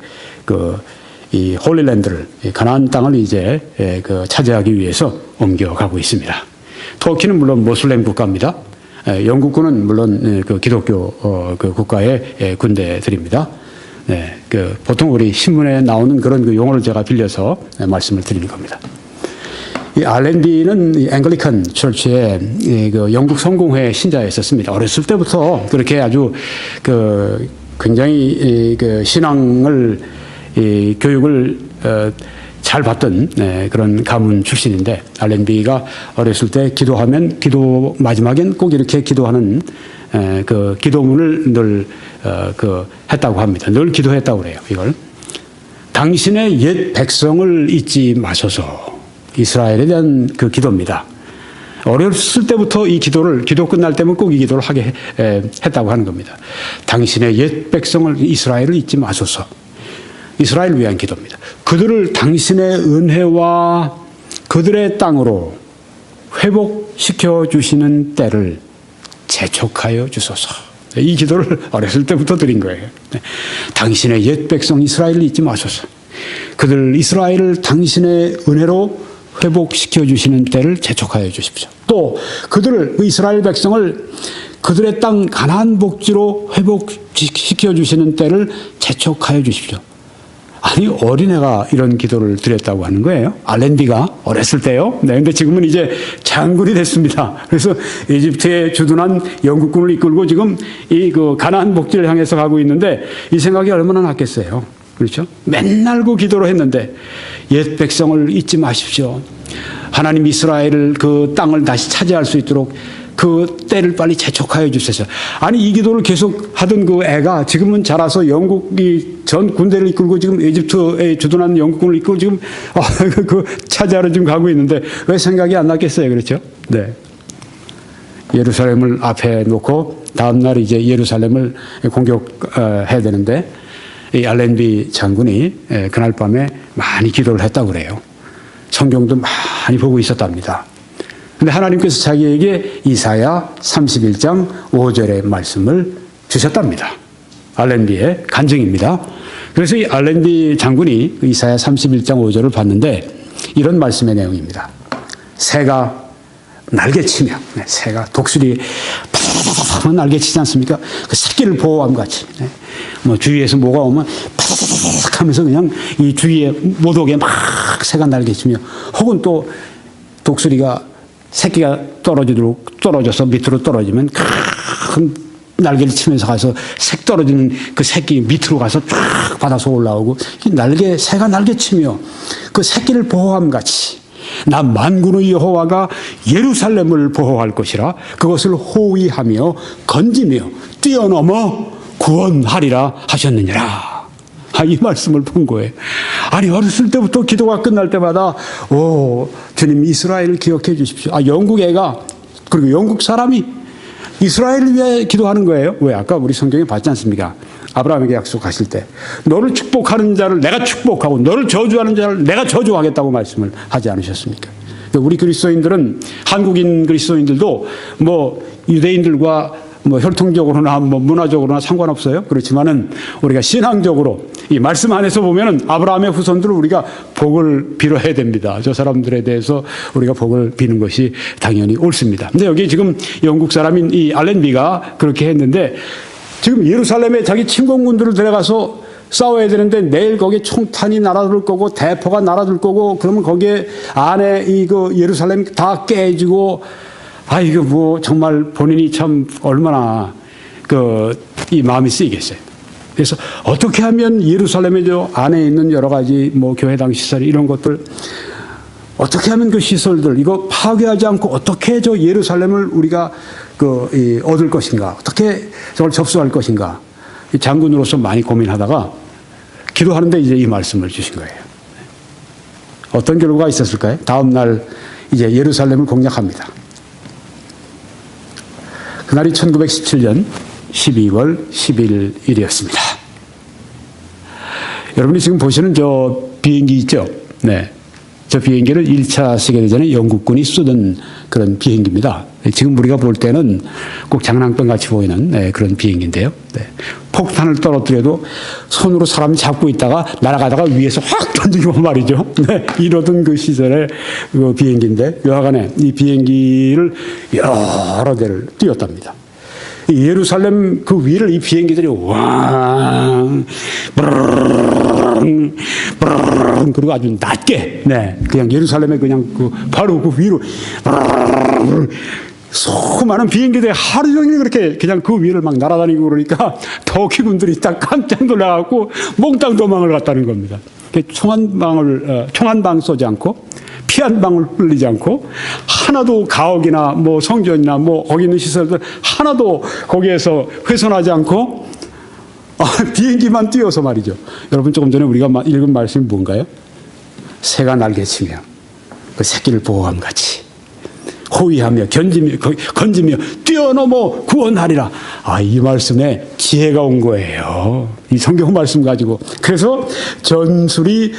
이 홀리랜드를 가나안 땅을 이제 그 차지하기 위해서 옮겨가고 있습니다. 터키는 물론 모슬렘 국가입니다. 영국군은 물론 그 기독교 그 국가의 군대들입니다. 네, 그 보통 우리 신문에 나오는 그런 그 용어를 제가 빌려서 말씀을 드리는 겁니다. 이 알렌비는 앵글리칸 철치의 그 영국 성공회 신자였었습니다. 어렸을 때부터 그렇게 아주 그 굉장히 그 신앙을 교육을 잘 받던 그런 가문 출신인데 알렌비가 어렸을 때 기도하면 마지막엔 꼭 이렇게 기도하는 그 기도문을 늘 그 했다고 합니다. 늘 기도했다고 그래요. 이걸 당신의 옛 백성을 잊지 마소서. 이스라엘에 대한 그 기도입니다. 어렸을 때부터 이 기도 끝날 때면 꼭 이 기도를 하게 했다고 하는 겁니다. 당신의 옛 백성을 이스라엘을 잊지 마소서. 이스라엘을 위한 기도입니다. 그들을 당신의 은혜와 그들의 땅으로 회복시켜 주시는 때를 재촉하여 주소서. 이 기도를 어렸을 때부터 드린 거예요. 당신의 옛 백성 이스라엘을 잊지 마소서. 그들 이스라엘을 당신의 은혜로 회복시켜 주시는 때를 재촉하여 주십시오. 또 그들을 이스라엘 백성을 그들의 땅 가나안 복지로 회복시켜 주시는 때를 재촉하여 주십시오. 아니 어린애가 이런 기도를 드렸다고 하는 거예요. 알렌비가 어렸을 때요. 네, 근데 지금은 이제 장군이 됐습니다. 그래서 이집트에 주둔한 영국군을 이끌고 지금 이 그 가나안 복지를 향해서 가고 있는데 이 생각이 얼마나 났겠어요. 그렇죠? 맨날 그 기도를 했는데 옛 백성을 잊지 마십시오. 하나님 이스라엘을 그 땅을 다시 차지할 수 있도록 그 때를 빨리 재촉하여 주셔서. 아니 이 기도를 계속 하던 그 애가 지금은 자라서 영국이 전 군대를 이끌고 지금 이집트에 주둔한 영국군을 이끌고 지금 그 차지하러 지금 가고 있는데 왜 생각이 안 났겠어요. 그렇죠? 네. 예루살렘을 앞에 놓고 다음날 이제 예루살렘을 공격해야 되는데 이 알렌비 장군이 그날 밤에 많이 기도를 했다고 그래요. 성경도 많이 보고 있었답니다. 근데 하나님께서 자기에게 이사야 31장 5절의 말씀을 주셨답니다. 알렌비의 간증입니다. 그래서 이 알렌비 장군이 이사야 31장 5절을 봤는데 이런 말씀의 내용입니다. 새가 날개치며, 새가 독수리 팍팍팍 날개치지 않습니까? 그 새끼를 보호함 같이 뭐 주위에서 뭐가 오면 파삭 하면서 그냥 이 주위에 못 오게 막 새가 날개치며, 혹은 또 독수리가 새끼가 떨어져서 밑으로 떨어지면 큰 날개를 치면서 가서 색 떨어지는 그 새끼 밑으로 가서 쫙 받아서 올라오고, 새가 날개치며 그 새끼를 보호함 같이 나 만군의 여호와가 예루살렘을 보호할 것이라. 그것을 호위하며 건지며 뛰어넘어 구원하리라 하셨느니라. 이 말씀을 본 거예요. 아니, 어렸을 때부터 기도가 끝날 때마다 주님 이스라엘을 기억해 주십시오. 영국 애가, 그리고 영국 사람이 이스라엘을 위해 기도하는 거예요. 왜? 아까 우리 성경에 봤지 않습니까? 아브라함에게 약속하실 때 너를 축복하는 자를 내가 축복하고 너를 저주하는 자를 내가 저주하겠다고 말씀을 하지 않으셨습니까? 우리 그리스도인들은, 한국인 그리스도인들도 뭐 유대인들과 뭐 혈통적으로나 뭐 문화적으로나 상관없어요. 그렇지만은 우리가 신앙적으로 이 말씀 안에서 보면은 아브라함의 후손들을 우리가 복을 빌어야 됩니다. 저 사람들에 대해서 우리가 복을 비는 것이 당연히 옳습니다. 근데 여기 지금 영국 사람인 이 알렌비가 그렇게 했는데, 지금 예루살렘에 자기 침공군들을 데려가서 싸워야 되는데 내일 거기에 총탄이 날아들 거고 대포가 날아들 거고, 그러면 거기에 안에 그 예루살렘 다 깨지고, 이거 뭐 정말 본인이 참 얼마나 이 마음이 쓰이겠어요. 그래서 어떻게 하면 예루살렘의 저 안에 있는 여러 가지 뭐 교회당 시설 이런 것들, 어떻게 하면 그 시설들 이거 파괴하지 않고 어떻게 저 예루살렘을 우리가 얻을 것인가, 어떻게 저걸 접수할 것인가, 장군으로서 많이 고민하다가 기도하는데 이제 이 말씀을 주신 거예요. 어떤 결과가 있었을까요? 다음 날 이제 예루살렘을 공략합니다. 그날이 1917년 12월 11일이었습니다. 여러분이 지금 보시는 저 비행기 있죠? 네. 저 비행기를 1차 세계대전에 영국군이 쏘던 그런 비행기입니다. 지금 우리가 볼 때는 꼭 장난감 같이 보이는 그런 비행기인데요. 네. 폭탄을 떨어뜨려도 손으로 사람 잡고 있다가 날아가다가 위에서 확 던지고 말이죠. 네. 이러던 그 시절의 그 비행기인데, 여하간에 이 비행기를 여러 대를 띄웠답니다. 예루살렘 그 위를 이 비행기들이 왕, 브르릉, 브르릉, 그리고 아주 낮게, 네, 그냥 예루살렘에 그냥 바로 그 위로, 브르릉, 수많은 비행기들이 하루 종일 그렇게 그냥 그 위를 막 날아다니고 그러니까 터키군들이 딱 깜짝 놀라갖고 몽땅 도망을 갔다는 겁니다. 총 한 방 쏘지 않고, 피 한 방울 흘리지 않고, 하나도 가옥이나 뭐 성전이나 뭐 거기 있는 시설들 하나도 거기에서 훼손하지 않고 비행기만 띄워서 말이죠. 여러분, 조금 전에 우리가 읽은 말씀이 뭔가요? 새가 날개치며 그 새끼를 보호함 같이 호위하며 건지며 뛰어넘어 구원하리라. 이 말씀에 지혜가 온 거예요. 이 성경 말씀 가지고. 그래서 전술이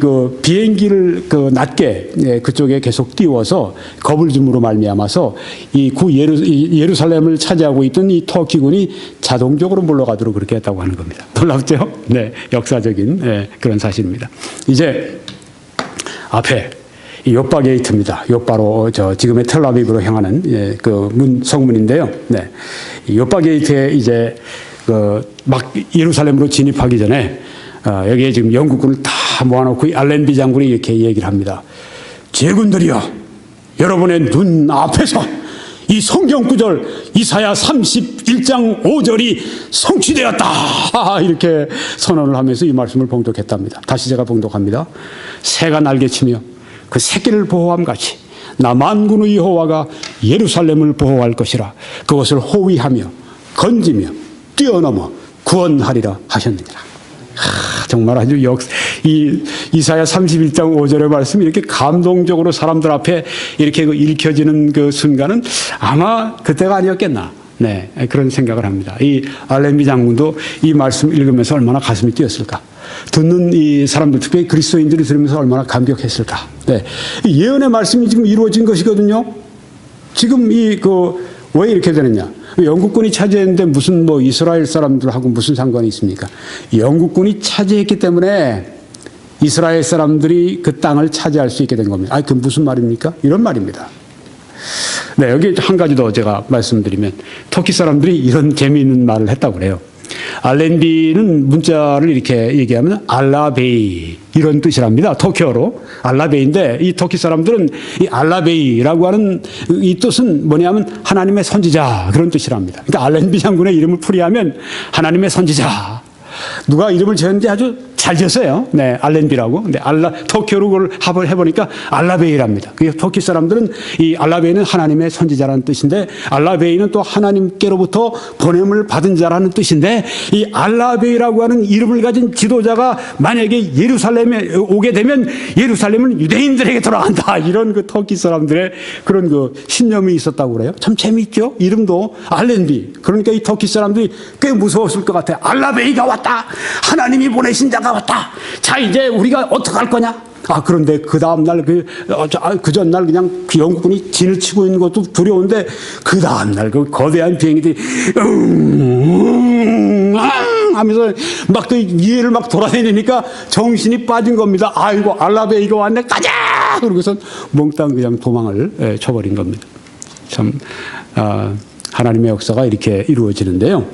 그 비행기를 낮게 그쪽에 계속 띄워서 겁을 줌으로 말미암아서 이 예루살렘을 차지하고 있던 이 터키군이 자동적으로 물러가도록 그렇게 했다고 하는 겁니다. 놀랍죠? 네, 역사적인 그런 사실입니다. 이제 앞에 이 요파 게이트입니다. 요파로 지금의 텔아비브로 향하는 그 성문인데요. 네, 이 요파 게이트에 이제 막 예루살렘으로 진입하기 전에 여기에 지금 영국군을 다 모아놓고 이 알렌비 장군이 이렇게 얘기를 합니다. 제군들이여, 여러분의 눈 앞에서 이 성경 구절 이사야 31장 5절이 성취되었다. 이렇게 선언을 하면서 이 말씀을 봉독했답니다. 다시 제가 봉독합니다. 새가 날개치며 그 새끼를 보호함 같이 나 만군의 여호와가 예루살렘을 보호할 것이라. 그것을 호위하며 건지며 뛰어넘어 구원하리라 하셨느니라. 정말 아주 이 이사야 31장 5절의 말씀이 이렇게 감동적으로 사람들 앞에 이렇게 읽혀지는 그 순간은 아마 그때가 아니었겠나. 네, 그런 생각을 합니다. 이 알렌비 장군도 이 말씀 읽으면서 얼마나 가슴이 뛰었을까. 듣는 이 사람들, 특히 그리스도인들이 들으면서 얼마나 감격했을까. 네, 예언의 말씀이 지금 이루어진 것이거든요. 지금 왜 이렇게 되느냐? 영국군이 차지했는데 무슨 이스라엘 사람들하고 무슨 상관이 있습니까? 영국군이 차지했기 때문에 이스라엘 사람들이 그 땅을 차지할 수 있게 된 겁니다. 그 무슨 말입니까? 이런 말입니다. 네, 여기 한 가지 더 제가 말씀드리면, 터키 사람들이 이런 재미있는 말을 했다고 그래요. 알렌비는 문자를 이렇게 얘기하면 알라베이 이런 뜻이랍니다. 터키어로 알라베이인데 이 터키 사람들은 이 알라베이라고 하는 이 뜻은 뭐냐면 하나님의 선지자 그런 뜻이랍니다. 그러니까 알렌비 장군의 이름을 풀이하면 하나님의 선지자. 누가 이름을 지었는지 아주 잘 지었어요. 네, 알렌비라고. 근데 터키어로 그걸 합을 해보니까 알라베이랍니다. 그 터키 사람들은 이 알라베이는 하나님의 선지자라는 뜻인데 알라베이는 또 하나님께로부터 보냄을 받은 자라는 뜻인데 이 알라베이라고 하는 이름을 가진 지도자가 만약에 예루살렘에 오게 되면 예루살렘은 유대인들에게 돌아간다. 이런 그 터키 사람들의 그런 그 신념이 있었다고 그래요. 참 재미있죠? 이름도 알렌비. 그러니까 이 터키 사람들이 꽤 무서웠을 것 같아요. 알라베이가 왔다. 하나님이 보내신 자가 왔다. 자, 이제 우리가 어떡할 거냐? 그런데 그 다음날, 그 전날 그냥 그 영국군이 진을 치고 있는 것도 두려운데, 그 다음날 그 거대한 비행기들이, 하면서 막 그 이해를 막 돌아다니니까 정신이 빠진 겁니다. 아이고, 알라베이가 왔네. 가자! 그러고서 몽땅 그냥 도망을 쳐버린 겁니다. 참, 하나님의 역사가 이렇게 이루어지는데요.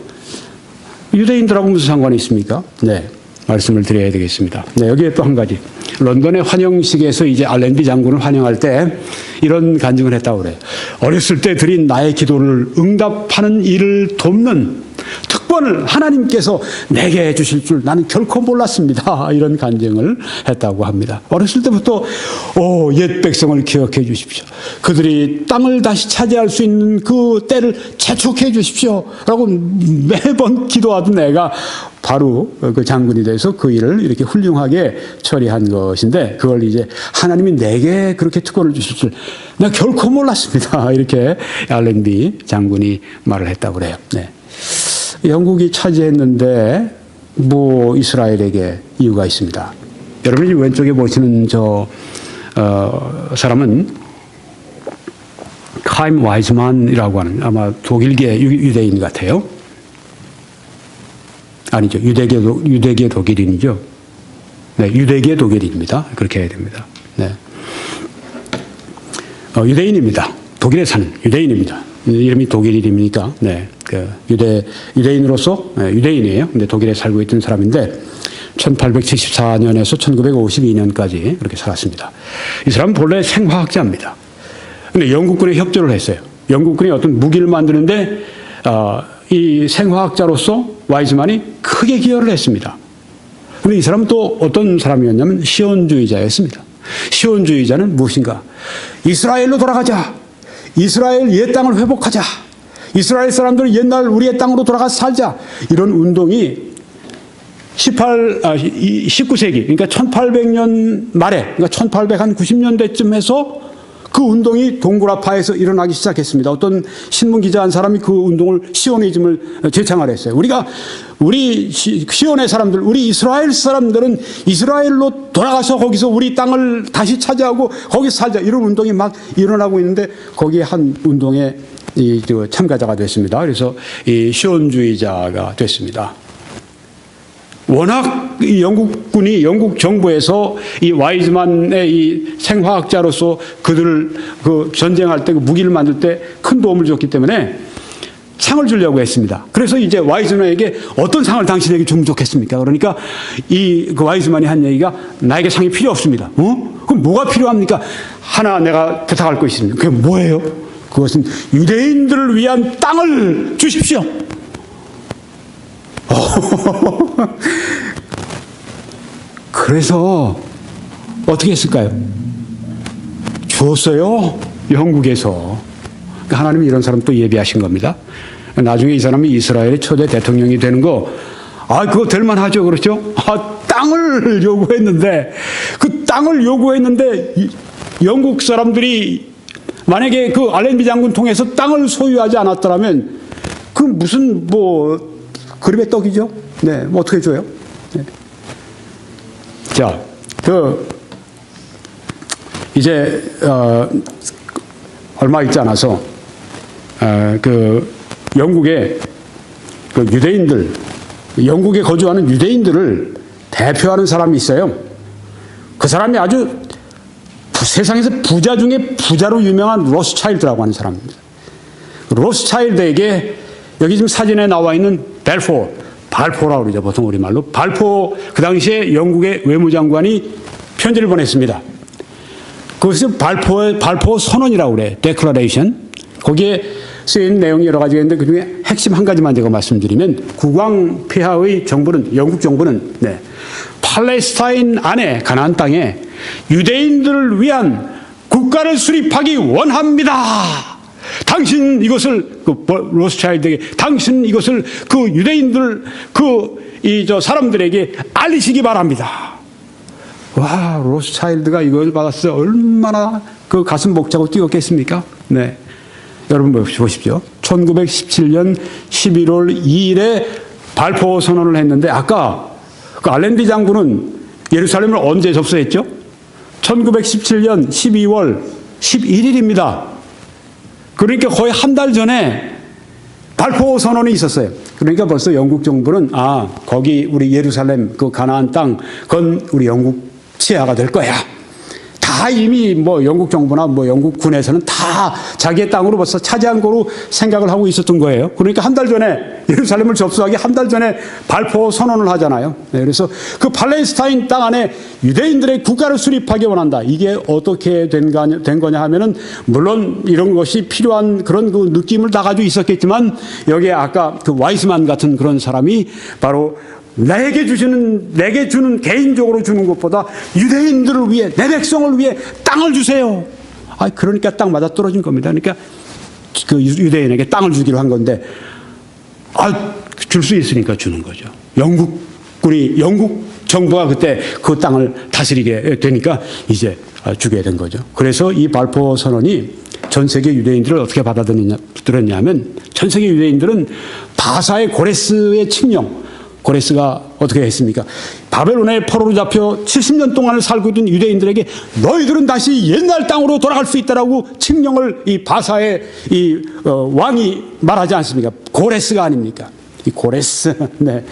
유대인들하고 무슨 상관이 있습니까? 네. 말씀을 드려야 되겠습니다. 네, 여기에 또 한 가지. 런던의 환영식에서 이제 알렌비 장군을 환영할 때 이런 간증을 했다고 그래요. 어렸을 때 드린 나의 기도를 응답하는 일을 돕는 특권을 하나님께서 내게 해주실 줄 나는 결코 몰랐습니다. 이런 간증을 했다고 합니다. 어렸을 때부터 옛 백성을 기억해 주십시오. 그들이 땅을 다시 차지할 수 있는 그 때를 재촉해 주십시오. 라고 매번 기도하던 내가 바로 그 장군이 돼서 그 일을 이렇게 훌륭하게 처리한 것인데 그걸 이제 하나님이 내게 그렇게 특권을 주실 줄 내가 결코 몰랐습니다. 이렇게 알렌비 장군이 말을 했다고 그래요. 네. 영국이 차지했는데 뭐 이스라엘에게 이유가 있습니다. 여러분이 왼쪽에 보시는 저 사람은 카임 와이즈만이라고 하는 아마 독일계 유대인 같아요. 아니죠. 유대계 독일인이죠. 네, 유대계 독일인입니다. 그렇게 해야 됩니다. 네. 유대인입니다. 독일에 사는 유대인입니다. 이름이 독일 이름이니까, 네. 유대인으로서, 유대인이에요. 근데 독일에 살고 있던 사람인데, 1874년에서 1952년까지 그렇게 살았습니다. 이 사람은 본래 생화학자입니다. 근데 영국군에 협조를 했어요. 영국군이 어떤 무기를 만드는데, 이 생화학자로서 와이즈만이 크게 기여를 했습니다. 근데 이 사람은 또 어떤 사람이었냐면 시온주의자였습니다. 시온주의자는 무엇인가? 이스라엘로 돌아가자. 이스라엘 옛 땅을 회복하자. 이스라엘 사람들은 옛날 우리의 땅으로 돌아가서 살자. 이런 운동이 19세기, 그러니까 1800년 말에, 그러니까 1890년대쯤 해서 그 운동이 동굴아파에서 일어나기 시작했습니다. 어떤 신문 기자 한 사람이 그 운동을 시오니즘을 제창을 했어요. 우리 시온의 사람들, 우리 이스라엘 사람들은 이스라엘로 돌아가서 거기서 우리 땅을 다시 차지하고 거기서 살자. 이런 운동이 막 일어나고 있는데 거기에 한 운동에 참가자가 됐습니다. 그래서 이 시온주의자가 됐습니다. 워낙 이 영국군이 영국 정부에서 이 와이즈만의 이 생화학자로서 그들을 그 전쟁할 때 그 무기를 만들 때 큰 도움을 줬기 때문에 상을 주려고 했습니다. 그래서 이제 와이즈만에게 어떤 상을 당신에게 주면 좋겠습니까? 그러니까 그 와이즈만이 한 얘기가 나에게 상이 필요 없습니다. 그럼 뭐가 필요합니까? 하나 내가 부탁할 거 있습니다. 그게 뭐예요? 그것은 유대인들을 위한 땅을 주십시오. 그래서 어떻게 했을까요? 주었어요. 영국에서. 하나님이 이런 사람 또 예비하신 겁니다. 나중에 이 사람이 이스라엘의 초대 대통령이 되는 거, 그거 될만 하죠. 그렇죠? 땅을 요구했는데, 그 땅을 요구했는데, 영국 사람들이 만약에 그 알렌비 장군 통해서 땅을 소유하지 않았더라면, 그 무슨 그림의 떡이죠? 네, 어떻게 줘요? 네. 자, 이제, 얼마 있지 않아서, 영국의 그 유대인들, 영국에 거주하는 유대인들을 대표하는 사람이 있어요. 그 사람이 아주 세상에서 부자 중에 부자로 유명한 로스차일드라고 하는 사람입니다. 로스차일드에게 여기 지금 사진에 나와 있는 벨포어, 발포라고 그러죠. 보통 우리말로. 발포, 그 당시에 영국의 외무장관이 편지를 보냈습니다. 그것을 발포 선언이라고 그래. Declaration. 거기에 쓰인 내용이 여러 가지가 있는데 그중에 핵심 한 가지만 제가 말씀드리면 국왕 폐하의 정부는, 영국 정부는 팔레스타인 안에 가나안 땅에 유대인들을 위한 국가를 수립하기 원합니다. 당신 이것을 로스차일드에게 당신 이것을 그 유대인들 사람들에게 알리시기 바랍니다. 와, 로스차일드가 이걸 받았을 때 얼마나 그 가슴 벅차고 뛰었겠습니까? 네. 여러분 보십시오. 1917년 11월 2일에 발포 선언을 했는데 아까 그 알렌비 장군은 예루살렘을 언제 접수했죠? 1917년 12월 11일입니다. 그러니까 거의 한 달 전에 발포 선언이 있었어요. 그러니까 벌써 영국 정부는 거기 우리 예루살렘 그 가나안 땅 그건 우리 영국 치하가 될 거야. 다 이미 영국 정부나 영국 군에서는 다 자기의 땅으로 벌써 차지한 거로 생각을 하고 있었던 거예요. 그러니까 한 달 전에 예루살렘을 접수하기 한 달 전에 발포 선언을 하잖아요. 네, 그래서 그 팔레스타인 땅 안에 유대인들의 국가를 수립하기 원한다. 이게 어떻게 된 거냐 하면은 물론 이런 것이 필요한 그런 그 느낌을 다 가지고 있었겠지만 여기에 아까 그 와이스만 같은 그런 사람이 바로 내게 주는 개인적으로 주는 것보다 유대인들을 위해 내 백성을 위해 땅을 주세요. 그러니까 땅 맞아 떨어진 겁니다. 그러니까 그 유대인에게 땅을 주기로 한 건데 줄 수 있으니까 주는 거죠. 영국 정부가 그때 그 땅을 다스리게 되니까 이제 주게 된 거죠. 그래서 이 발포 선언이 전 세계 유대인들을 어떻게 받아들였냐면 전 세계 유대인들은 바사의 고레스의 칙령, 고레스가 어떻게 했습니까? 바벨론의 포로로 잡혀 70년 동안을 살고 있던 유대인들에게 너희들은 다시 옛날 땅으로 돌아갈 수 있다라고 칙령을 이 바사의 왕이 말하지 않습니까? 고레스가 아닙니까? 이 고레스. 네.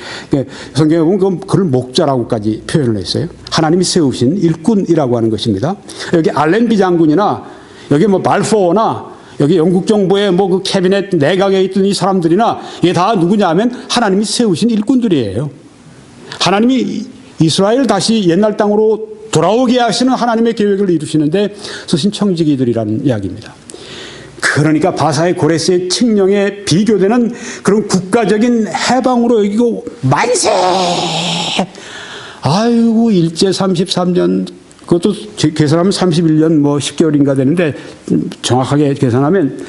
성경에 보면 그걸 목자라고까지 표현을 했어요. 하나님이 세우신 일꾼이라고 하는 것입니다. 여기 알렌비 장군이나 여기 발포나 여기 영국 정부의 그 캐비넷 내각에 있던 이 사람들이나 이게 다 누구냐 하면 하나님이 세우신 일꾼들이에요. 하나님이 이스라엘 다시 옛날 땅으로 돌아오게 하시는 하나님의 계획을 이루시는데 쓰신 청지기들이라는 이야기입니다. 그러니까 바사의 고레스의 칙령에 비교되는 그런 국가적인 해방으로 여기고 만세! 아이고 일제 33년 그것도 계산하면 31년 10개월인가 되는데 정확하게 계산하면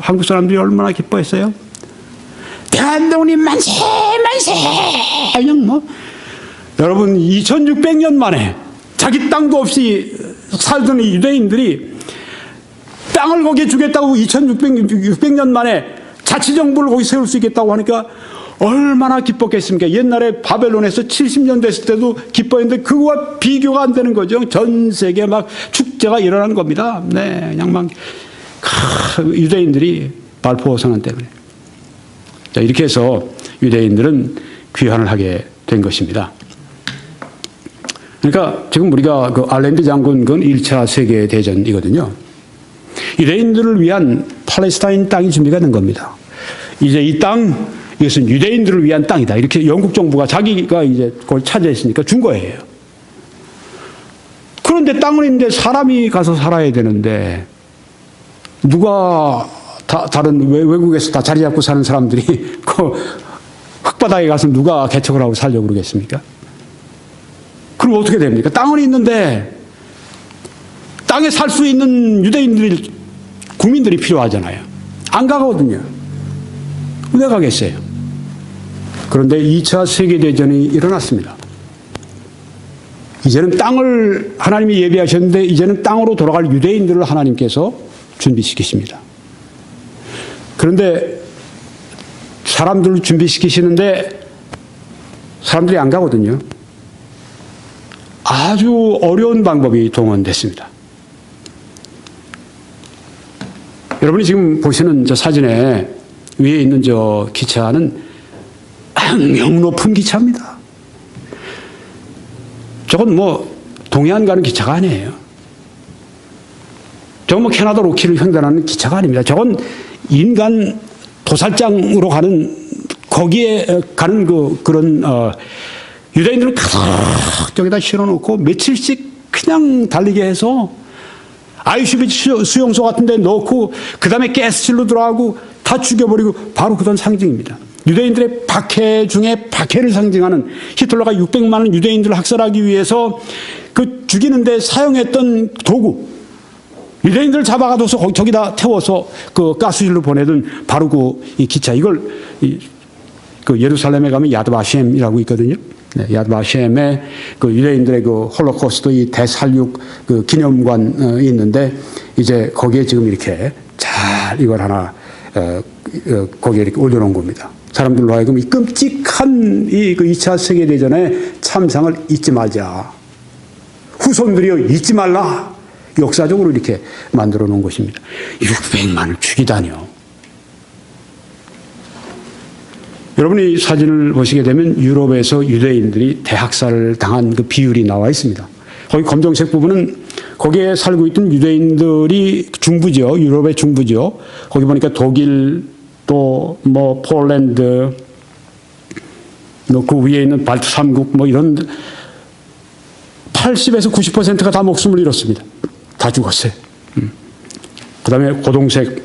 한국 사람들이 얼마나 기뻐했어요. 대한민국이 만세 만세. 그냥 여러분 2600년 만에 자기 땅도 없이 살던 이 유대인들이 땅을 거기에 주겠다고 2600년 만에 자치정부를 거기 세울 수 있겠다고 하니까 얼마나 기뻤겠습니까? 옛날에 바벨론에서 70년 됐을 때도 기뻐했는데 그거와 비교가 안 되는 거죠. 전 세계 축제가 일어난 겁니다. 네, 그냥 유대인들이 발포 선언 때문에. 자, 이렇게 해서 유대인들은 귀환을 하게 된 것입니다. 그러니까 지금 우리가 그 알렌비 장군 건 1차 세계대전이거든요. 유대인들을 위한 팔레스타인 땅이 준비가 된 겁니다. 이제 이 땅, 이것은 유대인들을 위한 땅이다. 이렇게 영국 정부가 자기가 이제 그걸 차지했으니까 준 거예요. 그런데 땅은 있는데 사람이 가서 살아야 되는데 누가 다른 외국에서 다 자리 잡고 사는 사람들이 그 흙바닥에 가서 누가 개척을 하고 살려고 그러겠습니까? 그럼 어떻게 됩니까? 땅은 있는데 땅에 살 수 있는 국민들이 필요하잖아요. 안 가거든요. 왜 가겠어요? 그런데 2차 세계대전이 일어났습니다. 이제는 땅을 하나님이 예비하셨는데 이제는 땅으로 돌아갈 유대인들을 하나님께서 준비시키십니다. 그런데 사람들을 준비시키시는데 사람들이 안 가거든요. 아주 어려운 방법이 동원됐습니다. 여러분이 지금 보시는 저 사진에 위에 있는 저 기차는 악명 높은 기차입니다. 저건 동해안 가는 기차가 아니에요. 저건 캐나다 로키를 횡단하는 기차가 아닙니다. 저건 인간 도살장으로 가는 거기에 가는 그런 유대인들을 가득 저기다 실어놓고 며칠씩 그냥 달리게 해서 아이슈비츠 수용소 같은 데 넣고 그 다음에 가스실로 들어가고 다 죽여버리고 바로 그런 상징입니다. 유대인들의 박해 중에 박해를 상징하는 히틀러가 600만원 유대인들을 학살하기 위해서 그 죽이는데 사용했던 도구, 유대인들을 잡아가둬서 저기다 태워서 그 가스실로 보내던 바로 이 기차, 이걸 그 예루살렘에 가면 야드바셴이라고 있거든요. 네, 야드바셴에 그 유대인들의 그 홀로코스트 이 대살육 그 기념관이 있는데 이제 거기에 지금 이렇게 잘 이걸 하나 거기에 이렇게 올려놓은 겁니다. 사람들로 하여금 이 끔찍한 그 2차 세계대전의 참상을 잊지 말자. 후손들이여 잊지 말라. 역사적으로 이렇게 만들어 놓은 것입니다. 600만을 죽이다니요. 여러분이 사진을 보시게 되면 유럽에서 유대인들이 대학살을 당한 그 비율이 나와 있습니다. 거기 검정색 부분은 거기에 살고 있던 유대인들이 중부죠. 유럽의 중부죠. 거기 보니까 독일 또 뭐 폴란드 그 위에 있는 발트 3국 뭐 이런 80에서 90%가 다 목숨을 잃었습니다. 다 죽었어요. 그다음에 고동색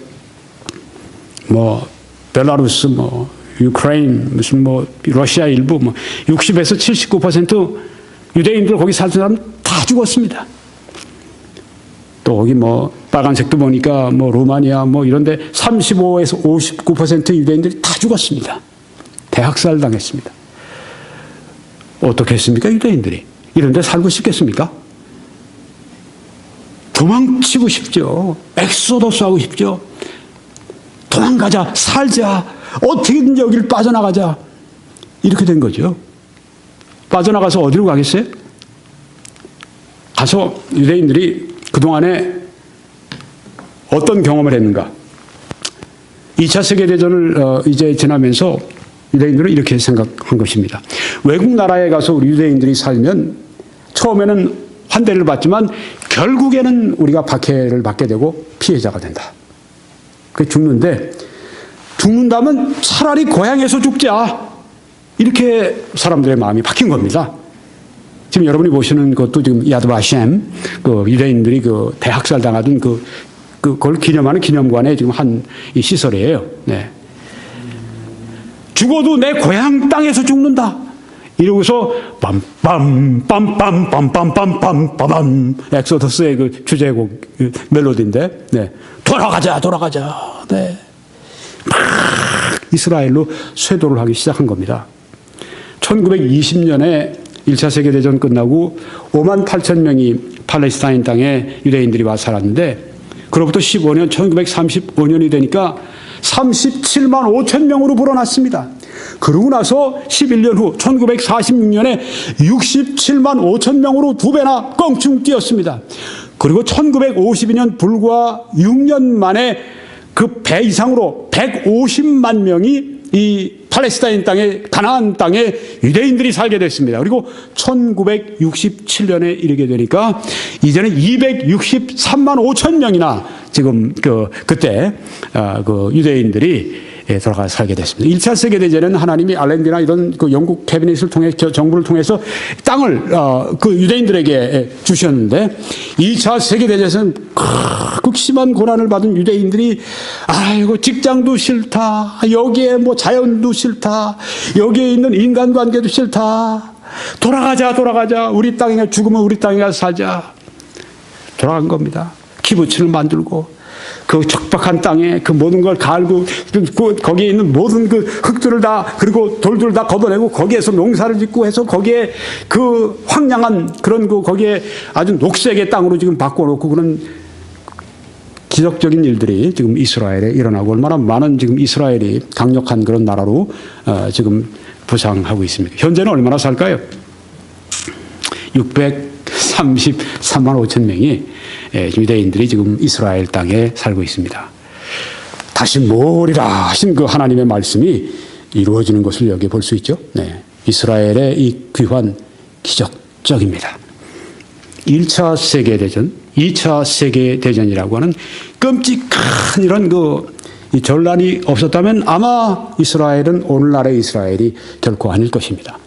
뭐 벨라루스 뭐 우크라이나 무슨 뭐 러시아 일부 뭐 60에서 79% 유대인들 거기 살던 사람 다 죽었습니다. 또 거기 뭐 빨간색도 보니까 뭐 루마니아 뭐 이런데 35에서 59% 유대인들이 다 죽었습니다. 대학살 당했습니다. 어떻게 했습니까? 유대인들이 이런데 살고 싶겠습니까? 도망치고 싶죠. 엑소더스 하고 싶죠. 도망가자, 살자, 어떻게든 여기를 빠져나가자. 이렇게 된 거죠. 빠져나가서 어디로 가겠어요? 가서 유대인들이 그동안에 어떤 경험을 했는가? 2차 세계대전을 이제 지나면서 유대인들은 이렇게 생각한 것입니다. 외국 나라에 가서 우리 유대인들이 살면 처음에는 환대를 받지만 결국에는 우리가 박해를 받게 되고 피해자가 된다. 죽는데 죽는다면 차라리 고향에서 죽자. 이렇게 사람들의 마음이 바뀐 겁니다. 지금 여러분이 보시는 것도 지금 야드바셴 그 유대인들이 그 대학살 당하던 그걸 기념하는 기념관에 지금 한 이 시설이에요. 네. 죽어도 내 고향 땅에서 죽는다. 이러고서 빰빰빰빰빰빰빰빰빰 엑소더스의 그 주제곡 그 멜로디인데, 네. 돌아가자. 네. 막 이스라엘로 쇄도를 하기 시작한 겁니다. 1920년에 1차 세계대전 끝나고 5만 8천 명이 팔레스타인 땅에 유대인들이 와 살았는데 그로부터 15년 1935년이 되니까 37만 5천 명으로 불어났습니다. 그러고 나서 11년 후 1946년에 67만 5천 명으로 두 배나 껑충 뛰었습니다. 그리고 1952년 불과 6년 만에 그 배 이상으로 150만 명이 이 팔레스타인 땅에 가나안 땅에 유대인들이 살게 됐습니다. 그리고 1967년에 이르게 되니까 이제는 263만 5천 명이나 지금 그때 그 유대인들이 돌아가 살게 됐습니다. 1차 세계대전에는 하나님이 알렌디나 이런 그 영국 캐비닛을 통해 정부를 통해서 땅을 그 유대인들에게 주셨는데 2차 세계대전에서는 극심한 고난을 받은 유대인들이 아이고 직장도 싫다. 여기에 뭐 자연도 싫다. 여기에 있는 인간관계도 싫다. 돌아가자. 우리 땅에 죽으면 우리 땅에 가서 살자. 돌아간 겁니다. 키부츠를 만들고 그 척박한 땅에 그 모든 걸 갈고 거기에 있는 모든 그 흙들을 다 그리고 돌들을 다 걷어내고 거기에서 농사를 짓고 해서 거기에 그 황량한 그런 그 거기에 아주 녹색의 땅으로 지금 바꿔놓고 그런 기적적인 일들이 지금 이스라엘에 일어나고 얼마나 많은 지금 이스라엘이 강력한 그런 나라로 지금 부상하고 있습니다. 현재는 얼마나 살까요? 633만 5천 명이 유대인들이 지금 이스라엘 땅에 살고 있습니다. 다시 모으리라 하신 그 하나님의 말씀이 이루어지는 것을 여기 볼 수 있죠. 네. 이스라엘의 이 귀환 기적적입니다. 1차 세계대전, 2차 세계대전이라고 하는 끔찍한 이런 그 이 전란이 없었다면 아마 이스라엘은 오늘날의 이스라엘이 결코 아닐 것입니다.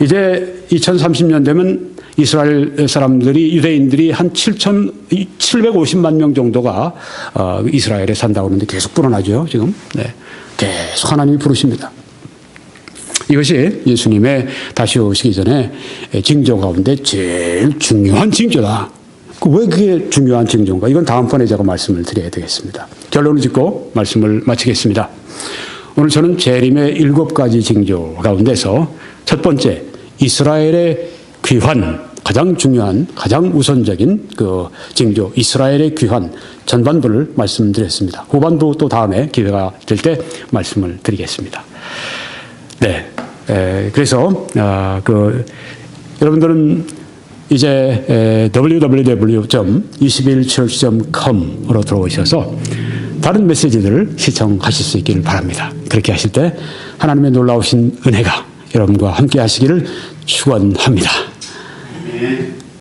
이제 2030년 되면 이스라엘 사람들이, 유대인들이 한 750만 명 정도가 이스라엘에 산다고 하는데 계속 불어나죠, 지금. 네. 계속 하나님이 부르십니다. 이것이 예수님의 다시 오시기 전에 징조 가운데 제일 중요한 징조다. 왜 그게 중요한 징조인가? 이건 다음번에 제가 말씀을 드려야 되겠습니다. 결론을 짓고 말씀을 마치겠습니다. 오늘 저는 재림의 7가지 징조 가운데서 첫 번째, 이스라엘의 귀환, 가장 중요한, 가장 우선적인 그 징조, 이스라엘의 귀환 전반부를 말씀드렸습니다. 후반부 또 다음에 기회가 될 때 말씀을 드리겠습니다. 네, 그래서 여러분들은 이제 www.21church.com으로 들어오셔서 다른 메시지들을 시청하실 수 있기를 바랍니다. 그렇게 하실 때 하나님의 놀라우신 은혜가 여러분과 함께 하시기를 축원합니다.